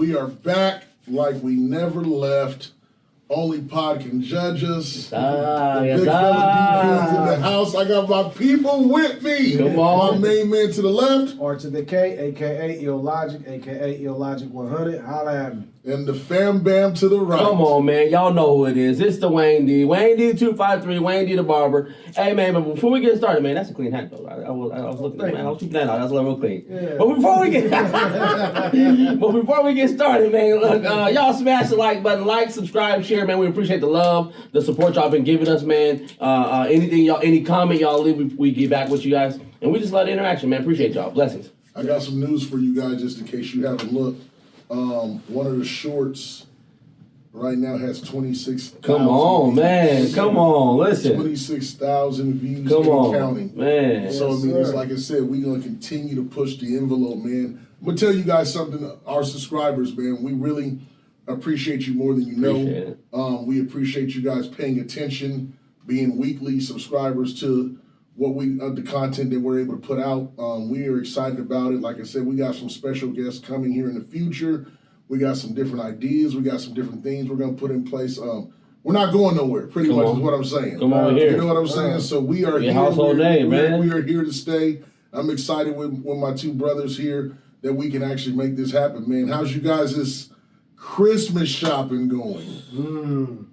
We are back like we never left. Only pod can judge us. Big fella DP's in the house. I got my people with me. Come on. My main man to the left. R to the K, a.k.a. Illogic, a.k.a. Illogic 100. Holla at me. And the fam bam to the right. Come on, man. Y'all know who it is. It's the Wayne D. Wayne D253, Wayne D the barber. Hey, man, but before we get started, man, that's a clean hat, though. I was looking, man, I was keeping that out. That's a little clean. Yeah. But before we get started, man, look, y'all smash the like button. Like, subscribe, share, man. We appreciate the love, the support y'all been giving us, man. Anything y'all, any comment y'all leave, we get back with you guys. And we just love the interaction, man. Appreciate y'all. Blessings. I got some news for you guys just in case you haven't looked. One of the shorts right now has 26,000 Come on, views. man. Come on, listen. 26,000 views Come on, counting. man. So, I mean, it's like I said, we're going to continue to push the envelope, man. I'm going to tell you guys something, our subscribers, man. We really appreciate you more than you know. We appreciate you guys paying attention, being weekly subscribers to what the content that we're able to put out. We are excited about it. Like I said, we got some special guests coming here in the future. We got some different ideas. We got some different things we're going to put in place. We're not going nowhere, pretty much is what I'm saying. Come on here. You know what I'm saying? So we are here. Household name, man. We are here to stay. I'm excited with my two brothers here that we can actually make this happen, man. How's you guys' this Christmas shopping going?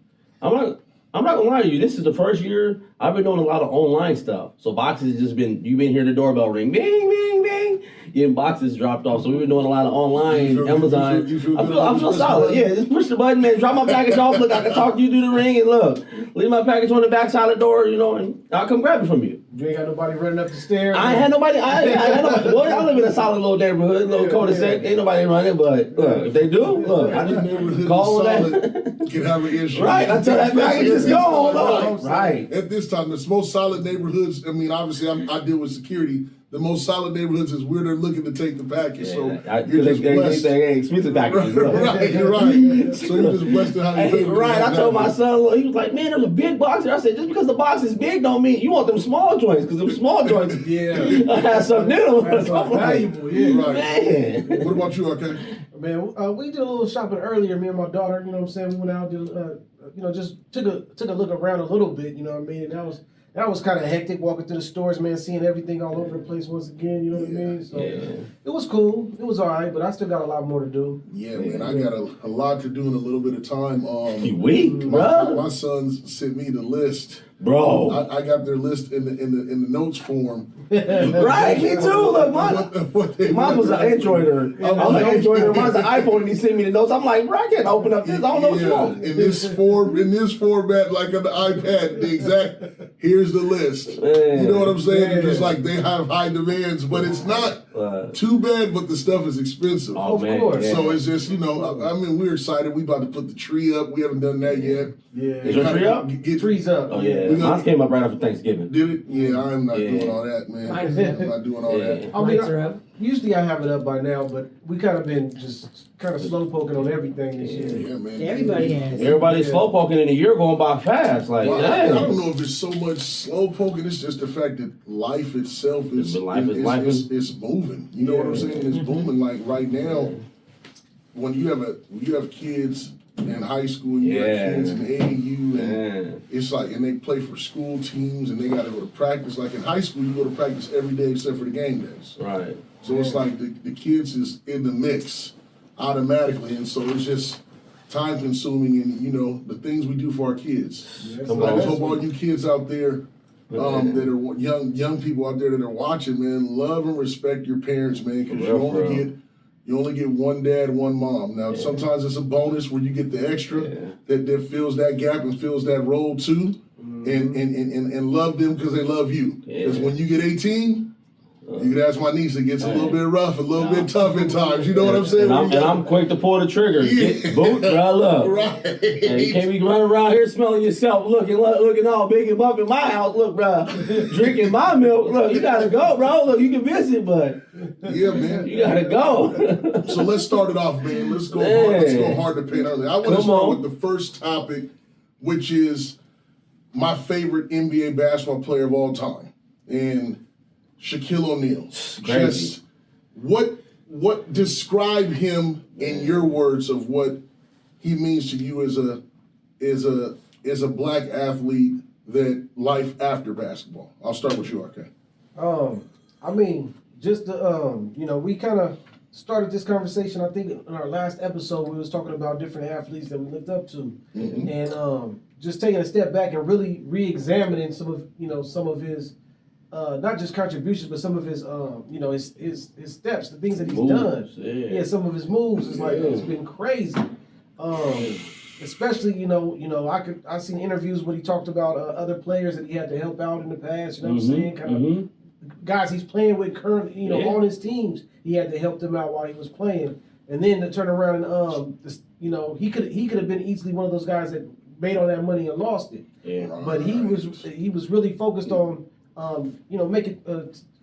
I'm not gonna lie to you. This is the first year I've been doing a lot of online stuff. So boxes has just been, you've been hearing the doorbell ring, bing, bing, bing. Getting boxes dropped off. So we've been doing a lot of online, Amazon. I feel solid. Yeah, just push the button, man. Drop my package off. Look, I can talk to you through the ring, and look, leave my package on the back side of the door, you know, and I'll come grab it from you. You ain't got nobody running up the stairs. I ain't had nobody. I had nobody. Well, I live in a solid little neighborhood, little cul-de-sac. Ain't nobody running, but look, if they do, look, I just call that. Can have an issue. Right, until that package is gone. Right. At this time, the most solid neighborhoods, I mean, obviously I deal with security. The most solid neighborhoods is where they're looking to take the package. Yeah, so you're just blessed. They expensive packages. Right, you're right. So you're just blessed to have your right, I told my son, look, he was like, man, there's a big box here. I said, just because the box is big don't mean you want them small joints, because them small joints have something in them. That's valuable, yeah. Right. Man. What about you, okay? Man, we did a little shopping earlier, me and my daughter, you know what I'm saying? We went out, did, just took a look around a little bit, you know what I mean? And that was kind of hectic walking through the stores, man, seeing everything all over the place once again, you know what I mean? So it was cool. It was all right, but I still got a lot more to do. Yeah, man, I got a lot to do in a little bit of time. You weak, bro. My sons sent me the list. Bro, I got their list in the notes form. Right, me too. Look, mine was an Androider. I'm an Androider. Mine's an iPhone, and he sent me the notes. I'm like, bro, I can't open up this. I don't know what's wrong. In this format, like on the iPad, the exact. Here's the list. Man. You know what I'm saying? It's just like they have high demands, but it's not too bad. But the stuff is expensive. Oh, of man, course. Yeah. So it's just, you know, I mean, we're excited. We about to put the tree up. We haven't done that yet. Yeah. Is your tree up? Get trees up. Oh yeah. Mine came up right after Thanksgiving. Did it? Yeah, I'm not doing all that, man. I'm not doing all that. I mean, usually I have it up by now, but we kind of been just kind of slow poking on everything this year. Yeah, man. Everybody has. Everybody's slow poking in a year going by fast. Like, Well, dang. I don't know if it's so much slow poking. It's just the fact that life itself is moving. You know what I'm saying? It's booming. Like right now, when you have kids in high school, you have kids in AAU, and it's like, and they play for school teams, and they got to go to practice. Like in high school, you go to practice every day except for the game days. Right. So it's like the kids is in the mix automatically, and so it's just time consuming, and you know the things we do for our kids. Yes, I just hope all you kids out there that are young people out there that are watching, man, love and respect your parents, man, because you only get one dad, one mom. Now sometimes it's a bonus where you get the extra that fills that gap and fills that role too, and love them because they love you. Because when you get 18. You can ask my niece, it gets a little bit rough, a little bit tough at times. You know what I'm saying? And I'm quick to pull the trigger. Get boot, bro, look. Right. And you can't be running around here smelling yourself, looking all big and buff in my house. Look, bro, drinking my milk. Look, you gotta go, bro. Look, you can visit, but yeah, man, you gotta go. So let's start it off, man. Let's go hard. Let's go hard to paint early. I want to start with the first topic, which is my favorite NBA basketball player of all time, and Shaquille O'Neal. Crazy. Just what what describe him in your words of what he means to you as a black athlete that life after basketball. I'll start with you, RK. I mean, just the we kind of started this conversation. I think in our last episode we was talking about different athletes that we looked up to, and just taking a step back and really re-examining some of his. Not just contributions, but some of his, his steps, the things that he's done. Yeah, some of his moves is like it's been crazy. Especially, I seen interviews when he talked about other players that he had to help out in the past. You know what I'm saying? Kind of guys he's playing with currently, on his teams. He had to help them out while he was playing, and then to turn around and he could have been easily one of those guys that made all that money and lost it. Yeah. But he was really focused on.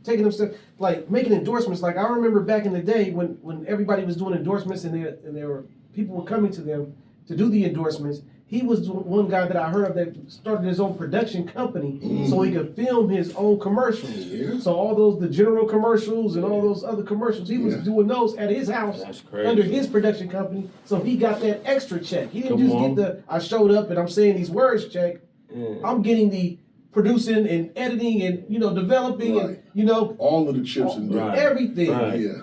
Taking them steps, like making endorsements. Like I remember back in the day when everybody was doing endorsements and there were people were coming to them to do the endorsements. He was one guy that I heard of that started his own production company so he could film his own commercials. Yeah. So all the general commercials and all those other commercials, he was doing those at his house under his production company. So he got that extra check. He didn't get the I showed up and I'm saying these words check. I'm getting the producing and editing and developing and all of the chips and everything,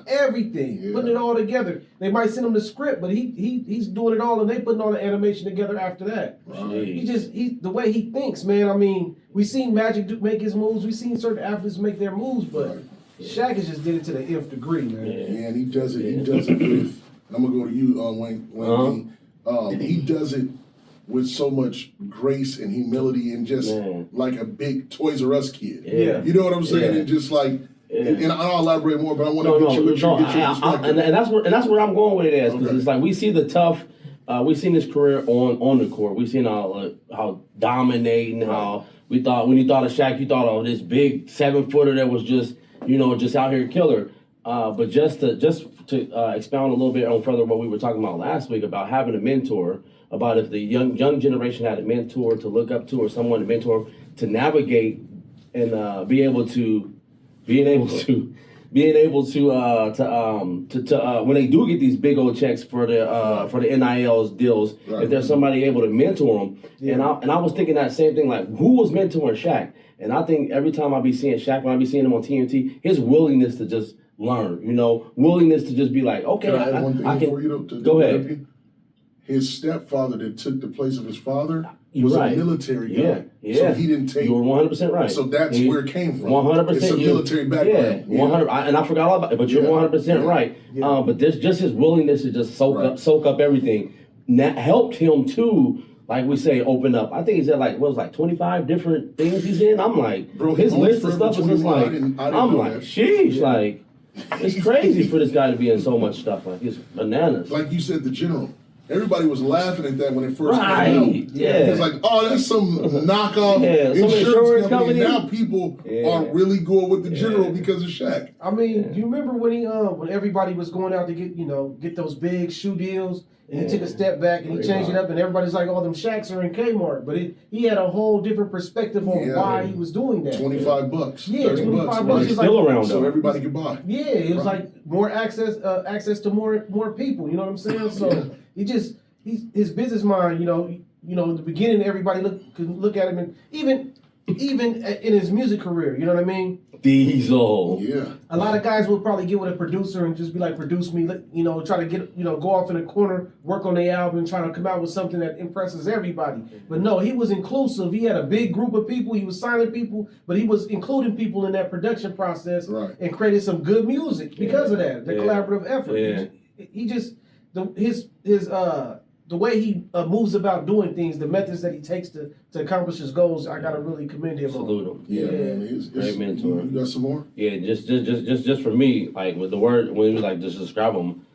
everything, putting it all together. They might send him the script, but he's doing it all and they putting all the animation together after that. Right. He the way he thinks, man. I mean, we seen Magic make his moves, we seen certain athletes make their moves, but Shaq has just did it to the nth degree, man. Yeah, and he does it. He does it with. I'm gonna go to you, Wayne. He does it with so much grace and humility and just like a big Toys R Us kid. Yeah. You know what I'm saying? And just like, and I'll elaborate more, but I want to get your perspective. And that's where I'm going with it as, because it's like we see the tough, we've seen his career on the court. We've seen how dominating, how when you thought of Shaq, you thought of this big 7-footer that was just out here killer. But just to expound a little bit on further what we were talking about last week about having a mentor, about if the young generation had a mentor to look up to or someone to mentor to navigate and being able to when they do get these big old checks for the NILs deals, if there's somebody able to mentor them, and I was thinking that same thing, like who was mentoring Shaq, and I think every time I be seeing Shaq, when I be seeing him on TNT, his willingness to just learn, willingness to just be like, okay, can I add one thing I can before you go ahead. His stepfather that took the place of his father was a military guy. Yeah. So he didn't take. You were 100% right. So that's where it came from. 100%. It's a military background. Yeah, 100. And I forgot all about it, but you're 100% right. Yeah. But there's just his willingness to just soak up everything. That helped him too. Like we say, open up. I think he said 25 different things he's in. I'm like, bro, his list of stuff is just like, I'm like, sheesh, like, it's crazy for this guy to be in so much stuff. Like, it's bananas. Like you said, the general. Everybody was laughing at that when it first came out. Yeah. It's like, oh, that's some knockoff insurance company. Now people are really going with the general because of Shaq. I mean, do you remember when he when everybody was going out to get those big shoe deals, and he took a step back and he changed it up, and everybody's like, oh, them Shaqs are in Kmart, but he had a whole different perspective on why he was doing that. $25. Yeah, $25. It's still around so everybody could buy. Yeah, it was like more access to more people. You know what I'm saying? So he's his business mind. In the beginning, everybody could look at him, and even in his music career, you know what I mean? Diesel. Yeah. A lot of guys will probably get with a producer and just be like, produce me, try to get, go off in a corner, work on the album, and try to come out with something that impresses everybody. But no, he was inclusive. He had a big group of people. He was signing people, but he was including people in that production process and created some good music because of that, the collaborative effort. Yeah. He just, the way he moves about doing things, the methods that he takes to accomplish his goals, I gotta really commend him. Salute him. Yeah, man. Great mentor. You got some more? Yeah, just for me, like with the word, when we like just describe him,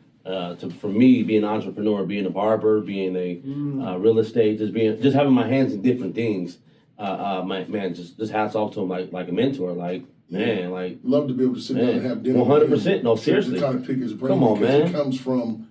for me, being an entrepreneur, being a barber, being a real estate, just having my hands in different things, just hats off to him like a mentor, like. Man, like love to be able to sit down and have dinner. 100%. No, seriously. To kind of pick his brain. Come on, man. He comes from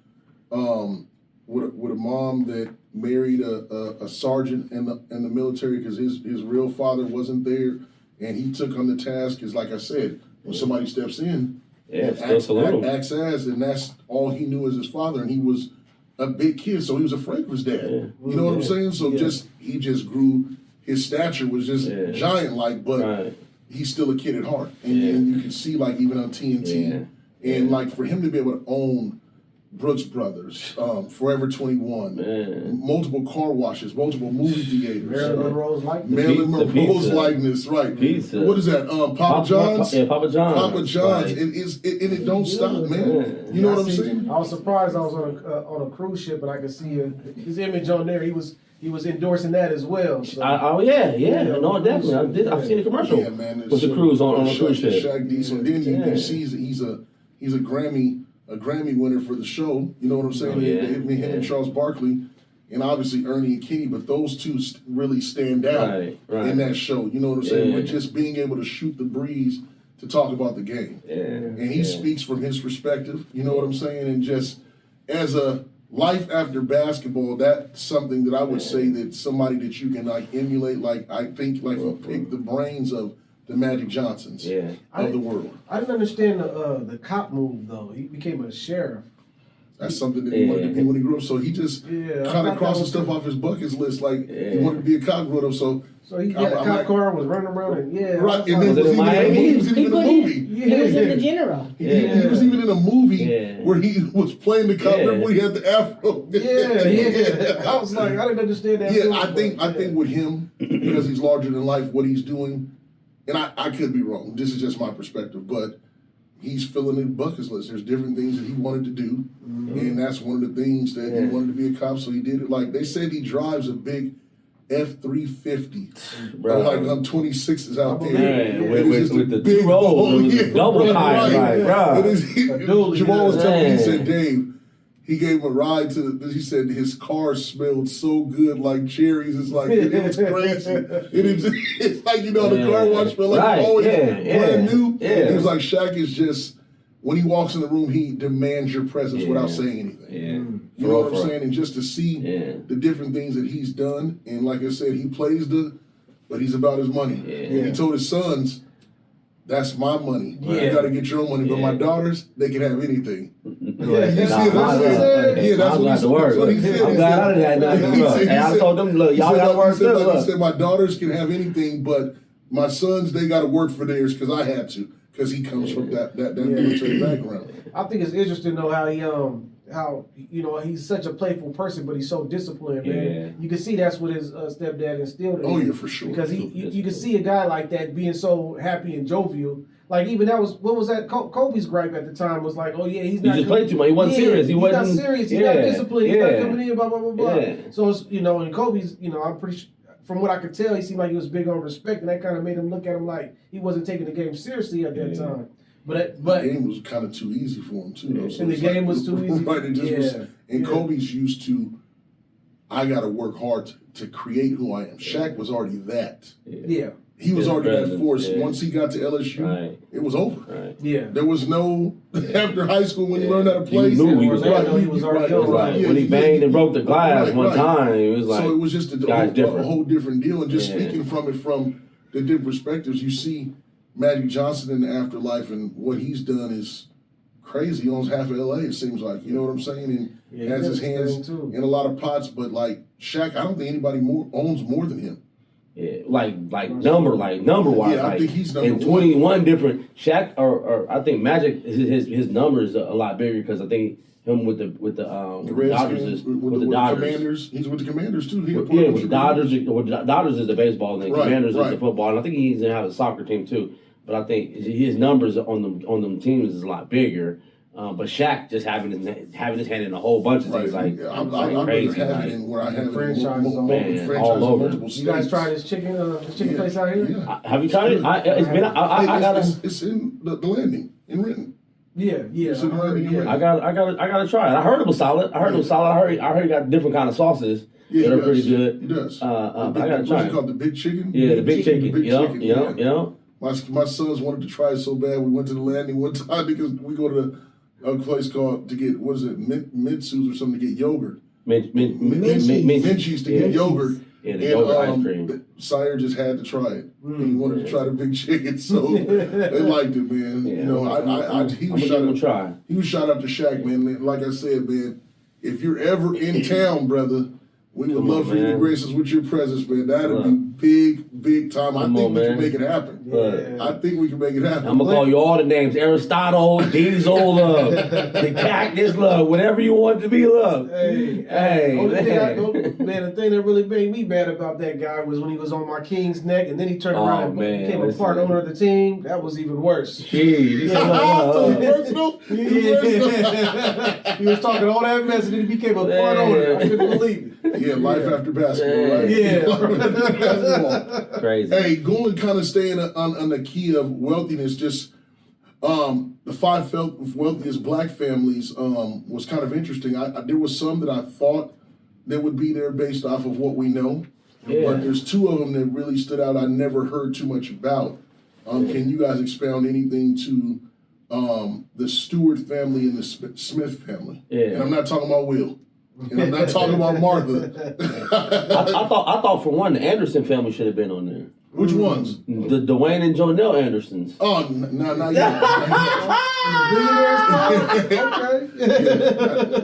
with a mom that married a sergeant in the military because his real father wasn't there, and he took on the task. Is like I said, when somebody steps in, Yeah, still salute him. Acts as, and that's all he knew as his father, and he was a big kid, so he was afraid of his dad. Yeah. You know what I'm saying? So he just grew. His stature was just giant, like, but he's still a kid at heart, and you can see like even on TNT, and like for him to be able to own Brooks Brothers, Forever 21, multiple car washes, multiple movie theaters, Marilyn Monroe's likeness. Marilyn Monroe's likeness, right? Pizza. What is that? Papa John's. Yeah, Papa John's. Papa John's. Right. And it don't stop, man. You know what I'm saying? I was surprised I was on a cruise ship, and I could see his image on there. He was endorsing that as well. So. No, definitely. I've seen a commercial with the cruise on a cruise ship. Shaq D. So then you see he's a Grammy winner for the show. You know what I'm saying? Him and Charles Barkley, and obviously Ernie and Kenny, but those two really stand out in that show. You know what I'm saying? With just being able to shoot the breeze to talk about the game. And he speaks from his perspective. You know what I'm saying? And just as a life after basketball, that's something that I would say that somebody that you can like emulate. Like I think like you pick the brains of the Magic Johnsons of the world. I didn't understand the cop move though. He became a sheriff. That's something that he wanted to be when he grew up. So he just kind of crossing stuff off his bucket list. Like he wanted to be a cop growing up. So he had a cop car, was running around, and right. And then he was even in a movie. He was in the general. He was even in a movie where he was playing the cop. Remember when he had the afro? I was like, I didn't understand that. Yeah, I think with him, because he's larger than life, what he's doing, and I could be wrong. This is just my perspective, but he's filling in bucket list. There's different things that he wanted to do, and that's one of the things that he wanted to be a cop. So he did it. Like they said, he drives a big F-350. Like on 26s out there. With the two rolls, double tires, Jamal was telling me, he said, Dave, he gave him a ride he said his car smelled so good like cherries. It's like, it was crazy. It's like, the car wash smelled like always brand new. He was like, Shaq is just, when he walks in the room, he demands your presence without saying anything. You know what I'm saying? And just to see the different things that he's done, and like I said, he plays but he's about his money. And he told his sons, that's my money. You got to get your own money. But my daughters, they can have anything. That's what he said. I'm glad I didn't have nothing. And I told them, look, y'all got to work too. He said, my daughters can have anything, but my sons, they got to work for theirs because I had to. Because he comes from that military background. I think it's interesting though how he's such a playful person, but he's so disciplined, man. You can see that's what his stepdad instilled in him. Oh yeah, for sure. Because you can see a guy like that being so happy and jovial. Like even what was that? Kobe's gripe at the time was like, oh yeah, he's not. He just played too much. He wasn't serious. He's not serious. He's not disciplined. He's not coming in. Blah blah blah blah. So it's, and Kobe's, I'm pretty sure. From what I could tell, he seemed like he was big on respect, and that kind of made him look at him like he wasn't taking the game seriously at that time. But the game was kind of too easy for him too, though. So and the game was too easy. Right, it just was. And Kobe's used to, I got to work hard to create who I am. Shaq was already that. Yeah. He was already that force. Once he got to LSU, it was over. Yeah. There was no, after high school when you learned how to play. He knew he was already when he banged and broke the glass one time, it was like, so it was just a whole different deal. And just speaking from the different perspectives, you see Magic Johnson in the afterlife, and what he's done is crazy. He owns half of LA, it seems like. You know what I'm saying? And has his hands in a lot of pots, but like Shaq, I don't think anybody owns more than him. Yeah, like number wise. Yeah, I think he's number and 21 different. Shaq or I think Magic his numbers are a lot bigger because I think him with the Dodgers is with the Dodgers. Commanders. He's with the Commanders too. With the Dodgers. The Dodgers is the baseball, and the Commanders is the football, and I think he's gonna have a soccer team too. But I think his numbers on them teams is a lot bigger. But Shaq just having his hand in a whole bunch of things like crazy. I'd rather have it in where I have franchises all over. You guys tried this chicken place out here? Yeah. Have you tried it? It's in the Landing in Renton. Yeah. I gotta try it. I heard it was solid. I heard he got different kind of sauces that are pretty good. He does. I gotta try it. Called the Big Chicken? Yeah, the Big Chicken. Yeah. My sons wanted to try it so bad. We went to the Landing one time because we go to a place called to get Mitsu's or something to get yogurt. Minchie's to get yogurt. Yeah, the yogurt ice cream. Sire just had to try it. He wanted to try the big chicken, so they liked it, man. Yeah, you know, he was shout out. He was shout out to Shaq, man. Like I said, man, if you're ever in town, brother, we would love for you to grace us with your presence, man. That'd be big time. I think we can make it happen. Yeah. I think we can make it happen. I'm gonna call you all the names: Aristotle, Diesel, the Cactus, whatever you want to be, Hey, the thing that really made me mad about that guy was when he was on my King's neck, and then he turned around and became a part owner of the team. That was even worse. Jeez, he was talking all that mess, and then he became a part owner. I couldn't believe it. Yeah, life after basketball, right? Yeah. Crazy. Hey, going kind of staying on the key of wealthiness, just the 5 wealthiest black families was kind of interesting. There was some that I thought that would be there based off of what we know, but there's 2 of them that really stood out I never heard too much about. Can you guys expound anything to the Stewart family and the Smith family? Yeah. And I'm not talking about Will. And I'm not talking about Martha. I thought for one, the Anderson family should have been on there. Which ones? The Dwayne and Jonelle Andersons. Oh, no, not yet. Okay.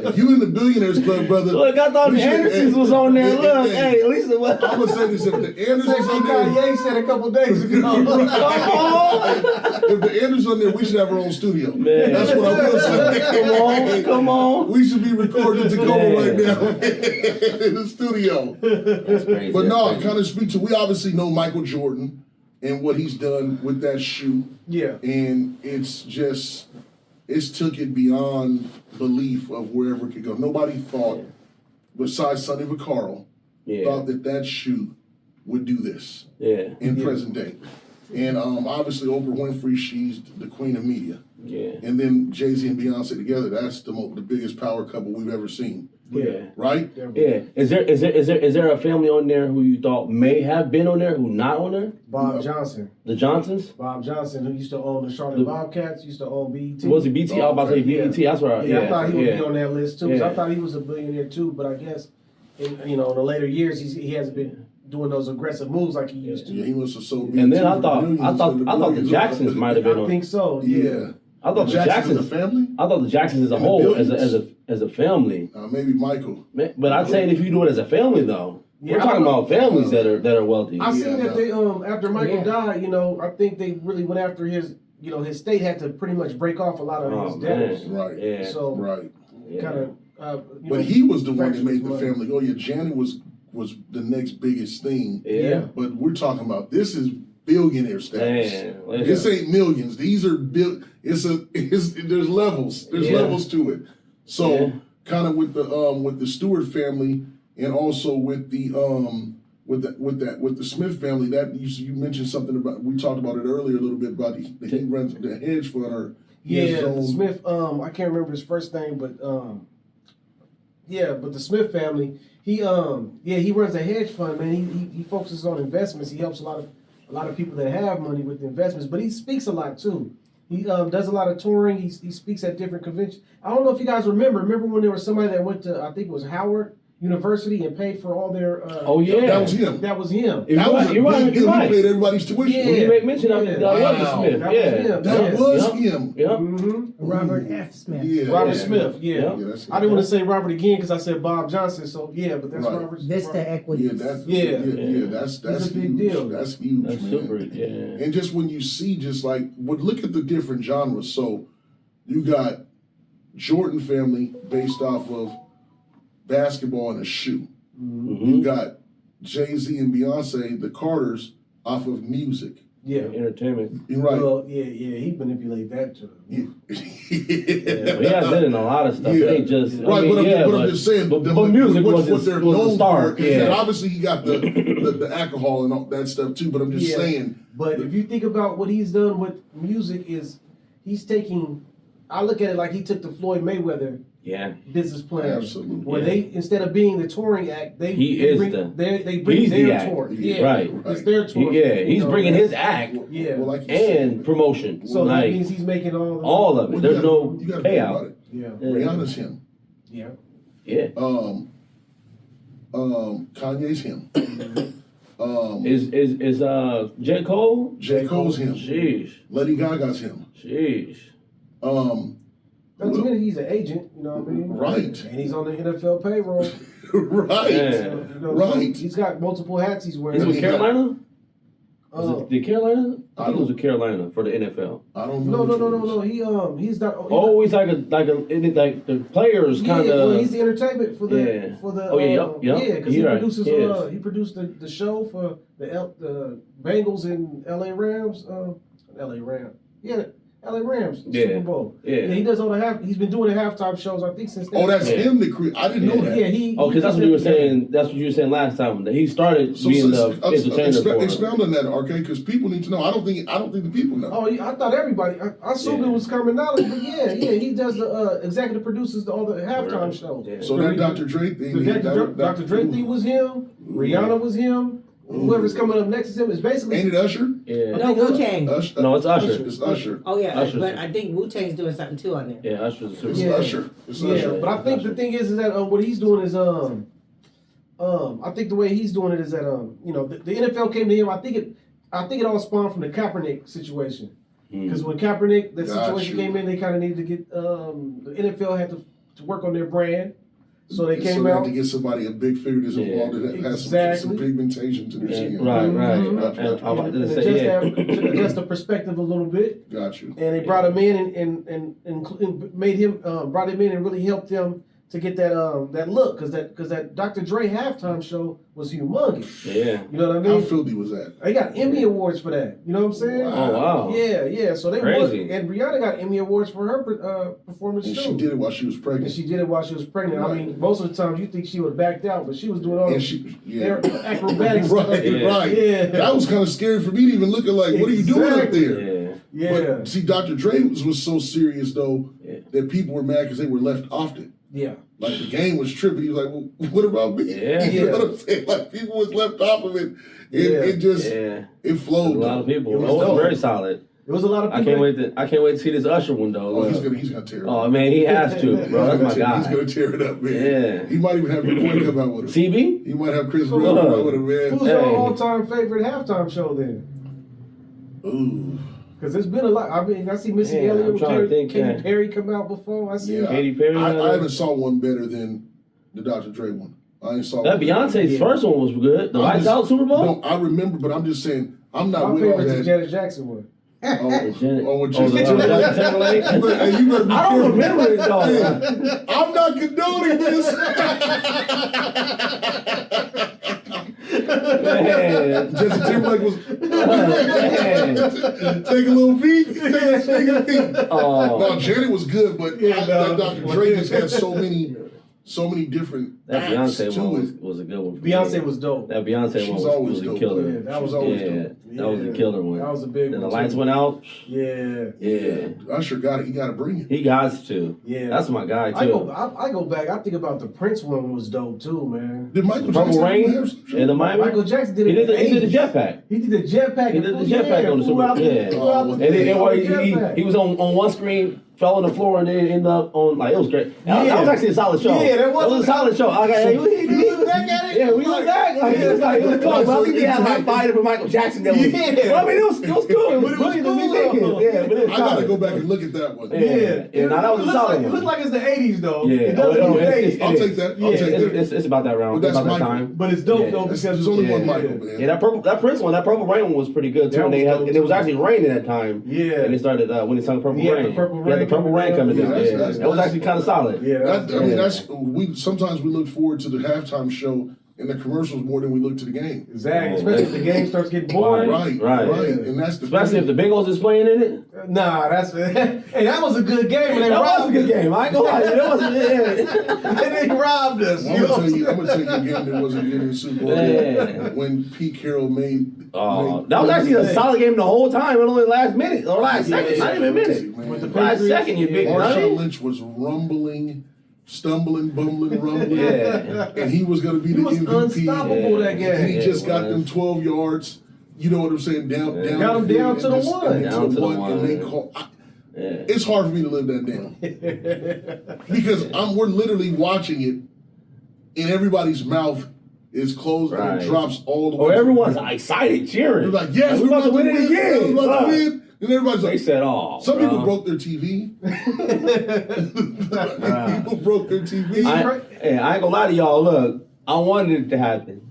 If you in the Billionaires Club, brother. Look, I thought the Andersons was on there. Look, hey, at least it was. I'm going to say this. If the Andersons on there. Kanye said a couple days ago. Come on. If the Andersons on there, we should have our own studio. Man. That's what I will say. Come on. We should be recording Tacoma right now in the studio. That's crazy. But no, kind of speak to, we obviously know Michael Jordan and what he's done with that shoe. Yeah. And it's took it beyond belief of wherever it could go. Nobody thought, besides Sonny Vaccaro, thought that shoe would do this in present day. And obviously Oprah Winfrey, she's the queen of media. Yeah. And then Jay-Z and Beyonce together, that's the biggest power couple we've ever seen. Yeah. Right? Yeah. Is there a family on there who you thought may have been on there who not on there? Bob Johnson. The Johnsons? Bob Johnson, who used to own the Charlotte Bobcats, used to own BET. Was it BT? I was about to say BET. That's right. I thought he would be on that list too. 'Cause I thought he was a billionaire too, but I guess in the later years he hasn't been doing those aggressive moves like he used to. Yeah, he must have sold. And then I thought the Jacksons might have been on. I think so. Yeah. I thought the Jacksons, the family. I thought the Jacksons as a whole, as a family. Maybe Michael. But I'm saying if you do it as a family though, we're talking about families that are wealthy. I seen that they after Michael died, I think they really went after his his state had to pretty much break off a lot of his debts. Right. Yeah. So kind of. But he was the one that made the family go. Yeah, Janet was the next biggest thing. Yeah. But we're talking about this is billionaire status. Man, this ain't millions. These are there's levels. There's levels to it. So kind of with the Stewart family and also with the Smith family, that you mentioned something about, we talked about it earlier a little bit about he runs the hedge fund or Smith. I can't remember his first name, but but the Smith family. He runs a hedge fund, man. He focuses on investments. He helps a lot of people that have money with investments, but he speaks a lot too. He does a lot of touring. He speaks at different conventions. I don't know if you guys remember when there was somebody that went to, I think it was Howard University and paid for all their. That was him. That was him. You're right. He paid everybody's tuition. Yeah. You make mention of it. That was Smith. That was him. Yep. Mm-hmm. Robert F. Smith. Yeah. Robert Smith. Yeah. I didn't want to say Robert again because I said Bob Johnson. So but that's Robert. Vista Equities. That's a big huge. deal. That's huge, That's man. super. Yeah. And just when you see, look at the different genres. So you got Jordan family based off of basketball and a shoe. Mm-hmm. You got Jay-Z and Beyonce, the Carters, off of music. Yeah. Entertainment. You're right. Well, he manipulated that too. But he has been in a lot of stuff. It ain't just right. I'm just saying. But music was they're was known the star. for. Yeah. Obviously, he got the alcohol and all that stuff too. But I'm just saying. But if you think about what he's done with music, he's taking. I look at it like he took the Floyd Mayweather business plan. Absolutely. Where they, instead of being the touring act, they bring their tour. Yeah. Right. It's their tour. He's bringing his act. Yeah. Well, like and promotion. So that means he's making all of it. There's no payout. Yeah. Rihanna's him. Yeah. Yeah. Kanye's him. Is J. Cole? J. Cole's him. Sheesh. Lady Gaga's him. Sheesh. Doesn't mean he's an agent, you know what I mean? Right. And he's on the NFL payroll. Right. Yeah. So, you know, Right. He's got multiple hats he's wearing. Is it with Carolina? Oh. The Carolina? I think it was with Carolina for the NFL. I don't know. No. He's not. Oh, he's like the players kind of. Well, he's the entertainment for the Yeah. for the. Oh, yeah, yep. Yeah, because You're right. produces. Yes. He produced the show for the Bengals and LA Rams. LA Rams. Yeah. LA Rams, Super Bowl. Yeah. He does all the he's been doing the halftime shows, I think, since then. Oh, that's him that created. I didn't know that. Yeah, he. Oh, because that's what you were saying. That's what you were saying last time. That he started being the entertainer for him. Expound on that, RK, because people need to know. I don't think the people know. Oh, yeah, I thought everybody. I assumed it was common knowledge, but yeah, he does the executive produces all the halftime shows. Yeah. So that Dr. Dre thing, Dr. Dre thing was him. Rihanna was him. Whoever's coming up next is him. It's basically. Ain't it Usher? Yeah. No, Wu-Tang. No, it's Usher. It's Usher. Oh yeah, Usher's but I think Wu-Tang's doing something too on there. Yeah, Usher's a super. It's Yeah. Usher. It's Yeah, Usher. but I think the thing is that what he's doing is I think the way he's doing it is that the NFL came to him. I think it all spawned from the Kaepernick situation because when Kaepernick situation came in, they kind of needed to get the NFL had to work on their brand. So they came out to get somebody a big figure that's involved that has some pigmentation to their skin. Right. Gotcha. And I'm about to and say, adjust the perspective a little bit. Got you. And they brought him in and made him brought him in and really helped them to get that look because that Dr. Dre halftime show was humongous. Yeah. You know what I How mean? filthy was that? They got Emmy awards for that. You know what I'm saying? Oh wow. Yeah. So they Crazy. won, and Rihanna got Emmy awards for her performance And too. she did it while she was And pregnant. she did it while she was pregnant. Right. I mean, most of the time you think she would have backed out, but she was doing all And their acrobatics. Right, Yeah. right. Yeah. That was kind of scary for me to even look at like, what are you doing up there? Yeah. Yeah. But see, Dr. Dre was so serious though that people were mad because they were left off it. Yeah. Like the game was tripping. He was like, well, what about me? Yeah. You know what I'm saying? Like people was left off of it. It just it flowed. A lot of people. It It was was dope. very solid. It was a lot of I people. can't wait to see this Usher one though. Oh, he's gonna tear it up. Oh man, he has to, bro. That's my guy. He's gonna tear it up, man. Yeah. He might even have your boy come out with him. CB? He might have Chris Brown come out with him, man. Who's your all-time favorite halftime show then? Ooh. Because there's been a lot. I mean, I see Missy Yeah, Elliott I'm with trying to think, Katy Perry come out before. I see. Yeah. Katy Perry. I haven't saw one better than the Dr. Dre one. I ain't saw That one. Beyonce's first one was good. The Lights Out Super Bowl? No, I remember, but I'm just saying, I'm not My with all favorite is that. Janet Jackson one. With the Janet Timberlake? Hey, you better be I don't careful. remember it though. Hey, I'm not condoning this. Man. Justin Timberlake was Man. take a little beat. Take a beat. Oh. No, Janet was good, but Yeah, that Dr. Dre just had so many different That acts Beyonce to one it. was a good one. For me. Beyonce was dope. That Beyonce She's one always was a dope. killer. Yeah, that was She's always Yeah, dope. that was a killer one. That was a big And one. the lights too. went out. Yeah. Yeah. Usher got it. He got to bring it. He got to. Yeah. That's my guy too. I go back. I think about the Prince one was dope too, man. Did Michael Purple Jackson Rain have some shit? and the Miami. Michael Jackson did it. He did the 80s. jetpack. He did the jetpack. He did the jetpack on the Super Bowl. Yeah. And then he was on one screen, fell on the floor, and then ended up on like it was great. That was actually a solid show. Yeah, that was a solid show. Okay, you look back at it. yeah, we look back like it was close. I think he had like fighting for Michael Jackson. That was, Yeah. well, I mean, it was cool. It was brilliant to be thinking. Yeah, but it was I got to solid. go back and look at that one. Yeah, now that was a solid It one. looked like it's the 80s though. Yeah, It doesn't look it's- 80s. I'll take that. I'll take that. It's about that round. But It's that's about that Michael. time. But it's dope Yeah. though because There's only one Yeah. Michael, man. Yeah, that Prince one, that Purple Rain one was pretty good too. That And they was had, dope, and it was too. actually raining at that time. Yeah. And they started when they sung Purple He had Rain. the Purple He had the Rain Purple Rain coming down. Yeah, Yeah, that's- that was actually kind of solid. Yeah. That, I mean, that's sometimes we look forward to the halftime show and the commercials more than we look to the game. Exactly. Especially if the game starts getting boring. Right. And that's the Especially if the Bengals is playing in it. Nah, that's hey, that was a good game. And they That was a robbed good us. game. I ain't gonna lie. That wasn't. Yeah. And they robbed us. I'm gonna tell you a game that wasn't good in the Super Bowl. Yeah. When Pete Carroll made That was actually a solid game the whole time. It only last minute or last second. Not even a minute. With the Last Patriots, second, you big Marshawn dummy. Lynch was rumbling, stumbling, bumbling, rumbling. Yeah. And he was going to be He the was MVP. unstoppable that game. And he Yeah, just it got was. them 12 yards. You know what I'm saying? Down. Got him down to the one. And Down to the one. And they call. Yeah. It's hard for me to live that down because we're literally watching it in everybody's mouth is closed and Right. it drops all the way. Or to the everyone's ground. excited, cheering. They're like, yes, we're about to win it We're again. about to win. And everybody's They like, said, "Oh." some bro. people broke their TV. People broke their TV. I ain't gonna lie to y'all. Look, I wanted it to happen.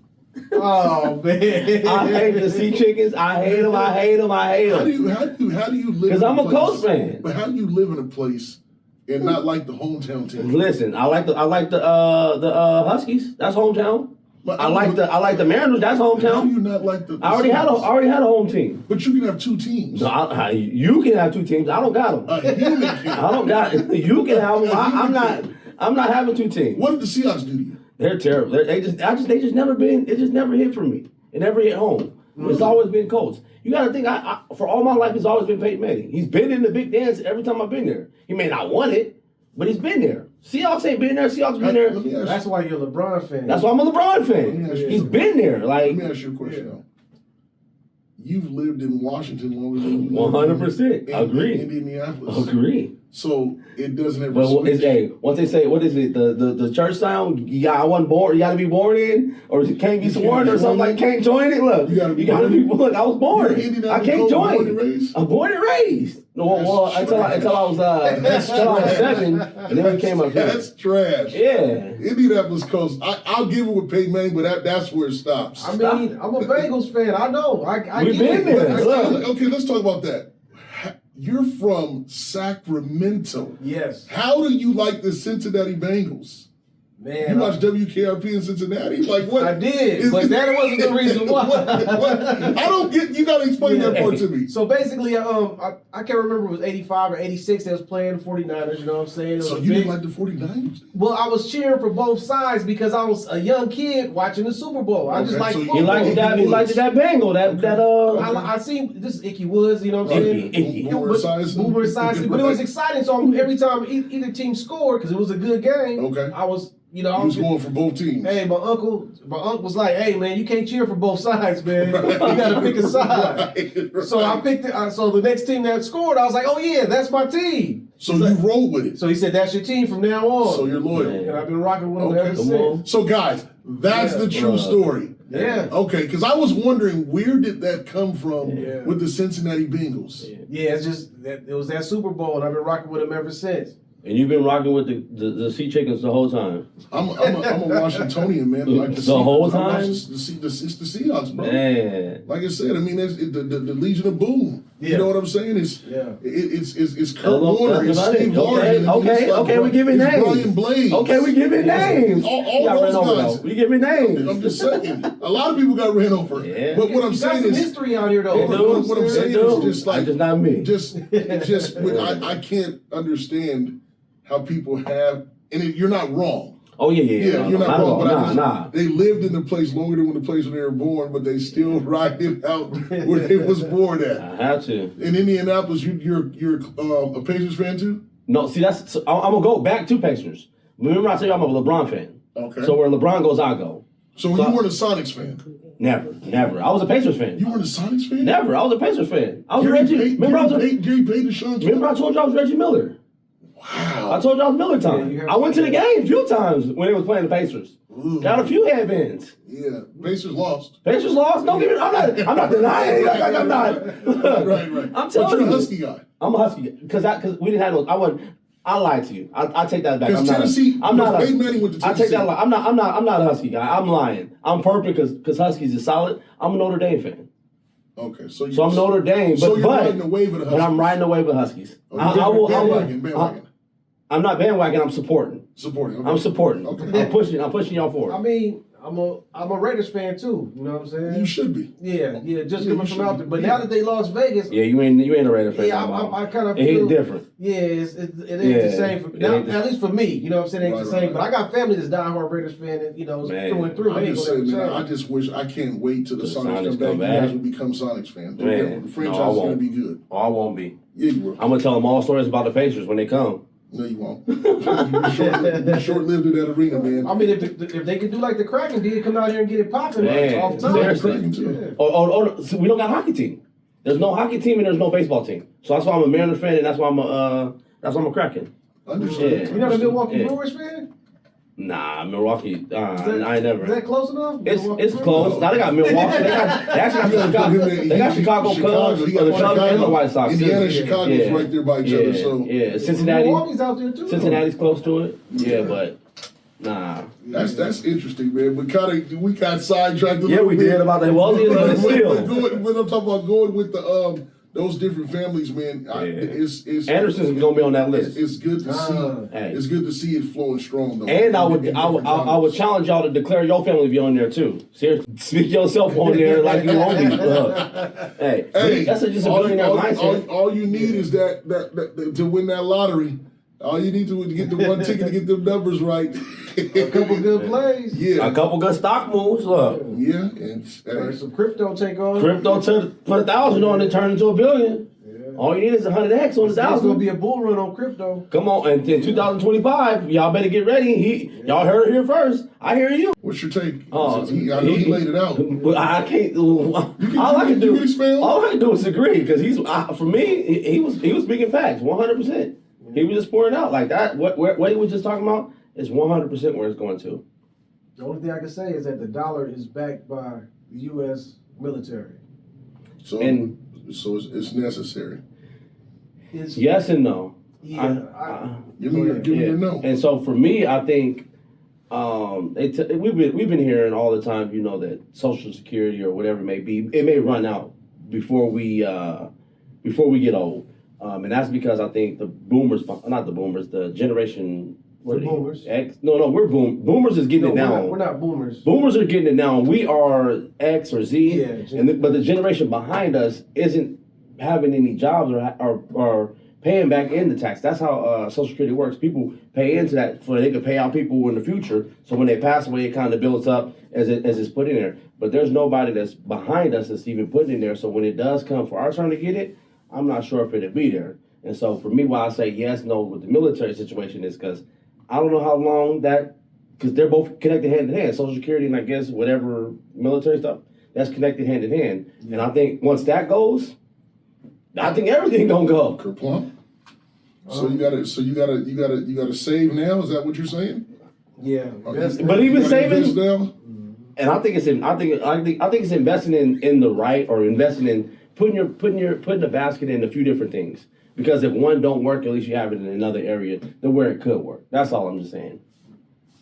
Oh man. I hate the sea chickens. I hate them. I hate them. I hate How do them. you live? Because in I'm a place- Colts fan. But how do you live in a place and not like the hometown team? Listen, I like the Huskies. That's hometown. But I like the Mariners. That's How do hometown. you not like the? I already had a home team. But you can have two teams. So you can have two teams. I don't got them. A human can. I don't got. You can have them. I'm not having two teams. What did the Seahawks do to you? They're terrible. They just never been. It just never hit for me. It never hit home. It's always been Colts. You got to think. I for all my life, it's always been Peyton Manning. He's been in the big dance every time I've been there. He may not won it, but he's been there. Seahawks ain't been there. Seahawks been there. Let me ask That's why you're a LeBron fan. That's why I'm a LeBron Let me ask you fan. He's something. been there. Let Like me ask you a question though. You've lived in Washington longer than you lived 100%. in Agree. Indianapolis. agree. So it doesn't ever But switch. once they say, what is it? The church sound? I wasn't born. You got to be born in, or can't be sworn, or something like. Can't join it. Look, You gotta be born. Look, I was born. You're an Indianapolis I can't Colts, join. born and raised? I'm born and raised. No, That's well, until I was That's until I was trash. 7, and then we came up here. That's trash. Yeah. Indianapolis Colts. I'll give it with Peyton Manning, but that's where it stops. I mean, I'm a Bengals fan. I know. I We've get been it. there. I- Okay, let's talk about that. You're from Sacramento. Yes, How do you like the Cincinnati Bengals? man. You watch WKRP in Cincinnati? Like what? I did, but that wasn't the reason why. What? I don't get. You gotta explain that part to me. So basically, I can't remember if it was 85 or 86 they was playing the 49ers, you know what I'm saying? It was So a you big- didn't like the 49ers? Well, I was cheering for both sides because I was a young kid watching the Super Bowl. I just Okay, like so you football. He liked that Bengal. I seen this is Icky Woods, you know what I'm saying? Icky. Boomer Esiason. Boomer Esiason. But it was exciting. So every time either team scored, because it was a good game, Okay. I was, I You was was going for both teams. Hey, my uncle was like, "Hey, man, you can't cheer for both sides, man. You got to pick a side." Right, So I right. picked it. So the next team that scored, I was like, "Oh yeah, that's my team." So you roll with it. So he said, "That's your team from now on." So you're loyal. Man. And I've been rocking with him Okay. ever Come since. on. So guys, that's Yeah. the true story. Yeah. Okay, because I was wondering where did that come from Yeah. with the Cincinnati Bengals? Yeah, it's just that it was that Super Bowl, and I've been rocking with him ever since. And you've been rocking with the sea chickens the whole time. I'm a Washingtonian, man. Like The whole time? It's the Seahawks, bro. Man. Like I said, I mean, the Legion of Boom. Yeah. You know what I'm saying? It's Kurt Hello, Warner, it's that's about Steve it. Largent, Okay, we giving it's names. Brian Blaze. Okay, we giving names. All You got those ran over, guys. though. We giving names. I'm just saying, a lot of people got ran over. Yeah. But what I'm You got saying some is, history out here, though. They do. what I'm They saying do. is just like Just not me. just I can't understand how people have, and you're not wrong. Oh yeah. Yeah, No, you're not at wrong. all. But Nah. they lived in the place longer than when the place where they were born, but they still ride it out where they was born at. I have to. In Indianapolis, you're a Pacers fan too? No, see I'm gonna go back to Pacers. Remember I told you I'm a LeBron fan. Okay. So where LeBron goes, I go. So you weren't a Sonics fan? Never. I was a Pacers fan. You weren't a Sonics fan? Never. I was a Pacers fan. I was Gary Reggie. Payton, Gary Payton, Sean Kemp? Remember I told you I was Reggie Miller. Wow. I told you I was Miller Yeah, time. you have I went to the to- game a few times when they was playing the Pacers. Ooh. Got a few headbands. Yeah, Pacers lost. Pacers lost. Don't get me. I'm not denying. I'm not. Right. I'm But telling you're a you. Husky guy. I'm a Husky because we didn't have no. I lied to you. I take that back. Because Tennessee, I'm not. Peyton Manning went to I Tennessee. take that. I'm not a Husky guy. I'm lying. I'm perfect because Huskies is solid. I'm a Notre Dame fan. Okay, so I'm Notre Dame, So but you're riding the wave of the Huskies. but I'm riding the wave of Huskies. Oh, I will. bandwagon. I'm not bandwagon. I'm supporting. Supporting. Okay. I'm supporting. Okay. I'm pushing y'all I forward. mean, I'm a Raiders fan too. You know what I'm saying? You should be. Yeah, just Yeah, coming you from should out be. there. But Yeah. now that they lost Vegas, Yeah, you ain't a Raider fan. yeah, no more. I kind of It feel hit different. Yeah, it ain't the Yeah, same. For, it now, ain't the- at least for me, you know what I'm saying? It ain't Right, the same. right. But I got family that's diehard Raiders fan, and you know, Man, through and through. I'm They ain't just gonna saying, ever man, I change. just wish I can't wait till the The Sonics Sonics come back. come You back. guys will become Sonics fans. Man, The franchise no, I is going to won't. be good. Oh, I won't be. Yeah, you will. I'm gonna tell them all stories about the Pacers when they come. No, you won't. You're short-lived in that arena, man. I mean, if they could do like the Kraken did, come out here and get it popping Man, off top. seriously. Kraken, too. So we don't got a hockey team. There's no hockey team and there's no baseball team. So that's why I'm a Mariners fan and that's why I'm a Kraken. Understood. Yeah. You not a Milwaukee Yeah. Brewers fan? Nah, Milwaukee. I Is never. that close enough? It's close. Now they got Milwaukee. They actually got Chicago. They got Chicago Cubs, the Cubs and the White Sox. Indiana and Chicago's right there by each other. So Cincinnati. Milwaukee's out there too. Cincinnati's close to it. Yeah, but nah. That's interesting, man. But we got sidetracked a Yeah, little we bit. did about that. Well, still. When I'm talking about going with the those different families, man, it's Anderson's gonna be on that list. It's good to see. It's good to see it flowing strong, though. And I would challenge y'all to declare your family to be on there too. Seriously, speak yourself on there like you own me. Hey, that's just a billionaire mindset. All you need is that to win that lottery. All you need to get the one ticket to get them numbers right. A couple good plays. Yeah. A couple good stock moves. Look. Yeah. And some crypto take on. Crypto put 1,000 on it, turn into $1 billion. Yeah. All you need is 100x on 1,000. There's gonna be a bull run on crypto. Come on, and in 2025, y'all better get ready. Y'all heard it here first. I hear you. What's your take? I know He he laid it out. I can't. All I can do is agree because for me, he was speaking facts, 100%. He was just pouring out like that. What he was just talking about is 100% where it's going to. The only thing I can say is that the dollar is backed by the U.S. military. So it's necessary. Yes and no. Yeah. Give me your no. And so for me, I think we've been hearing all the time, that Social Security or whatever it may be, it may run out before we get old. And that's because I think the generation. We're boomers. X? No, we're boomers is getting it now. We're not boomers. Boomers are getting it now. We are X or Z. Yeah, but the generation behind us isn't having any jobs or paying back in the tax. That's how Social Security works. People pay into that so they can pay out people in the future. So when they pass away, it kind of builds up as it's put in there. But there's nobody that's behind us that's even putting in there. So when it does come for our turn to get it, I'm not sure if it'll be there. And so for me, why I say yes, no with the military situation is because I don't know how long because they're both connected hand in hand. Social Security and I guess whatever military stuff, that's connected hand in hand. Yeah. And I think once that goes, I think everything gonna go. Kerplunk. So you gotta save now. Is that what you're saying? Yeah. But even saving now. And I think it's investing in the right or investing in putting the basket in a few different things. Because if one don't work, at least you have it in another area where it could work. That's all I'm just saying.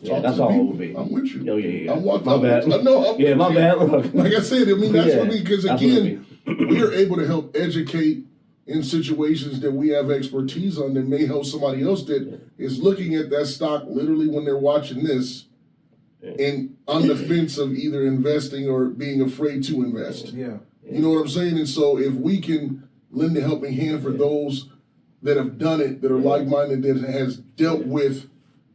Yeah, that's all it would be. I'm with you. Oh, yeah. My bad. My bad. Look. Like I said, that's what because again, we are able to help educate in situations that we have expertise on that may help somebody else that is looking at that stock literally when they're watching this and on the fence of either investing or being afraid to invest. Yeah. You know what I'm saying? And so if we can lend a helping hand for those that have done it, that are like-minded, that has dealt with,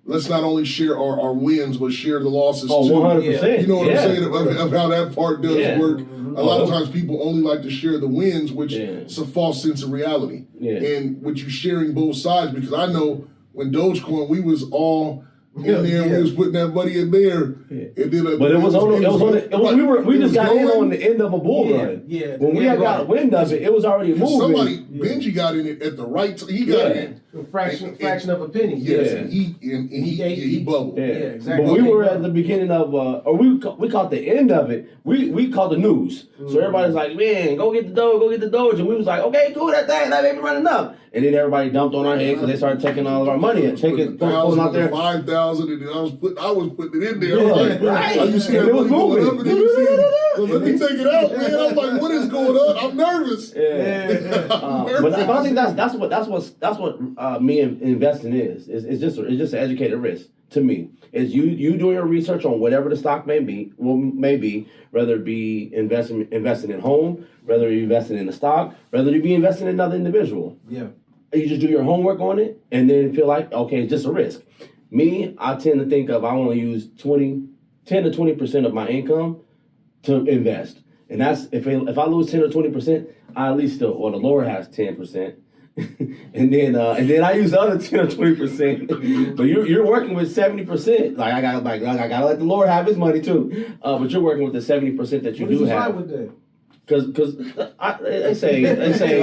let's not only share our wins, but share the losses too. 100%. You know what I'm saying of how that part does work. Mm-hmm. A lot of times people only like to share the wins, which is a false sense of reality. Yeah. And with you sharing both sides, because I know when Dogecoin, we was all in there, we was putting that money in there. And then, but we just got in on the end of a bull run. Yeah. When we got wind of it, it was already moving. Benji got in it at the right time. He got in a fraction of a penny. Yes, and he bubbled. Yeah, exactly. But we were at the beginning of, or we caught the end of it. We caught the news. Mm-hmm. So everybody's like, man, go get the Doge. And we was like, okay, cool, that may be running up. And then everybody dumped on our head because they started taking all of our money and pulling out there. 5,000, and I was putting it in there. Right. You see that money going up, and then you see it. Well, let me take it out, man. I'm like, what is going on? I'm nervous. But I think that's what me investing is. It's just an educated risk to me. Is you doing your research on whatever the stock may be, whether it be investing in home, whether you're investing in the stock, whether you be investing in another individual. Yeah. You just do your homework on it and then feel like, okay, it's just a risk. Me, I tend to think of I want to use 10 to 20% of my income to invest. And that's if I lose 10 or 20%, I at least the lower has 10%. and then I use the other 10 or 20%. But you're working with 70%. Like I gotta let the Lord have his money too. But you're working with the 70% that you do have. With that? Cause they say they say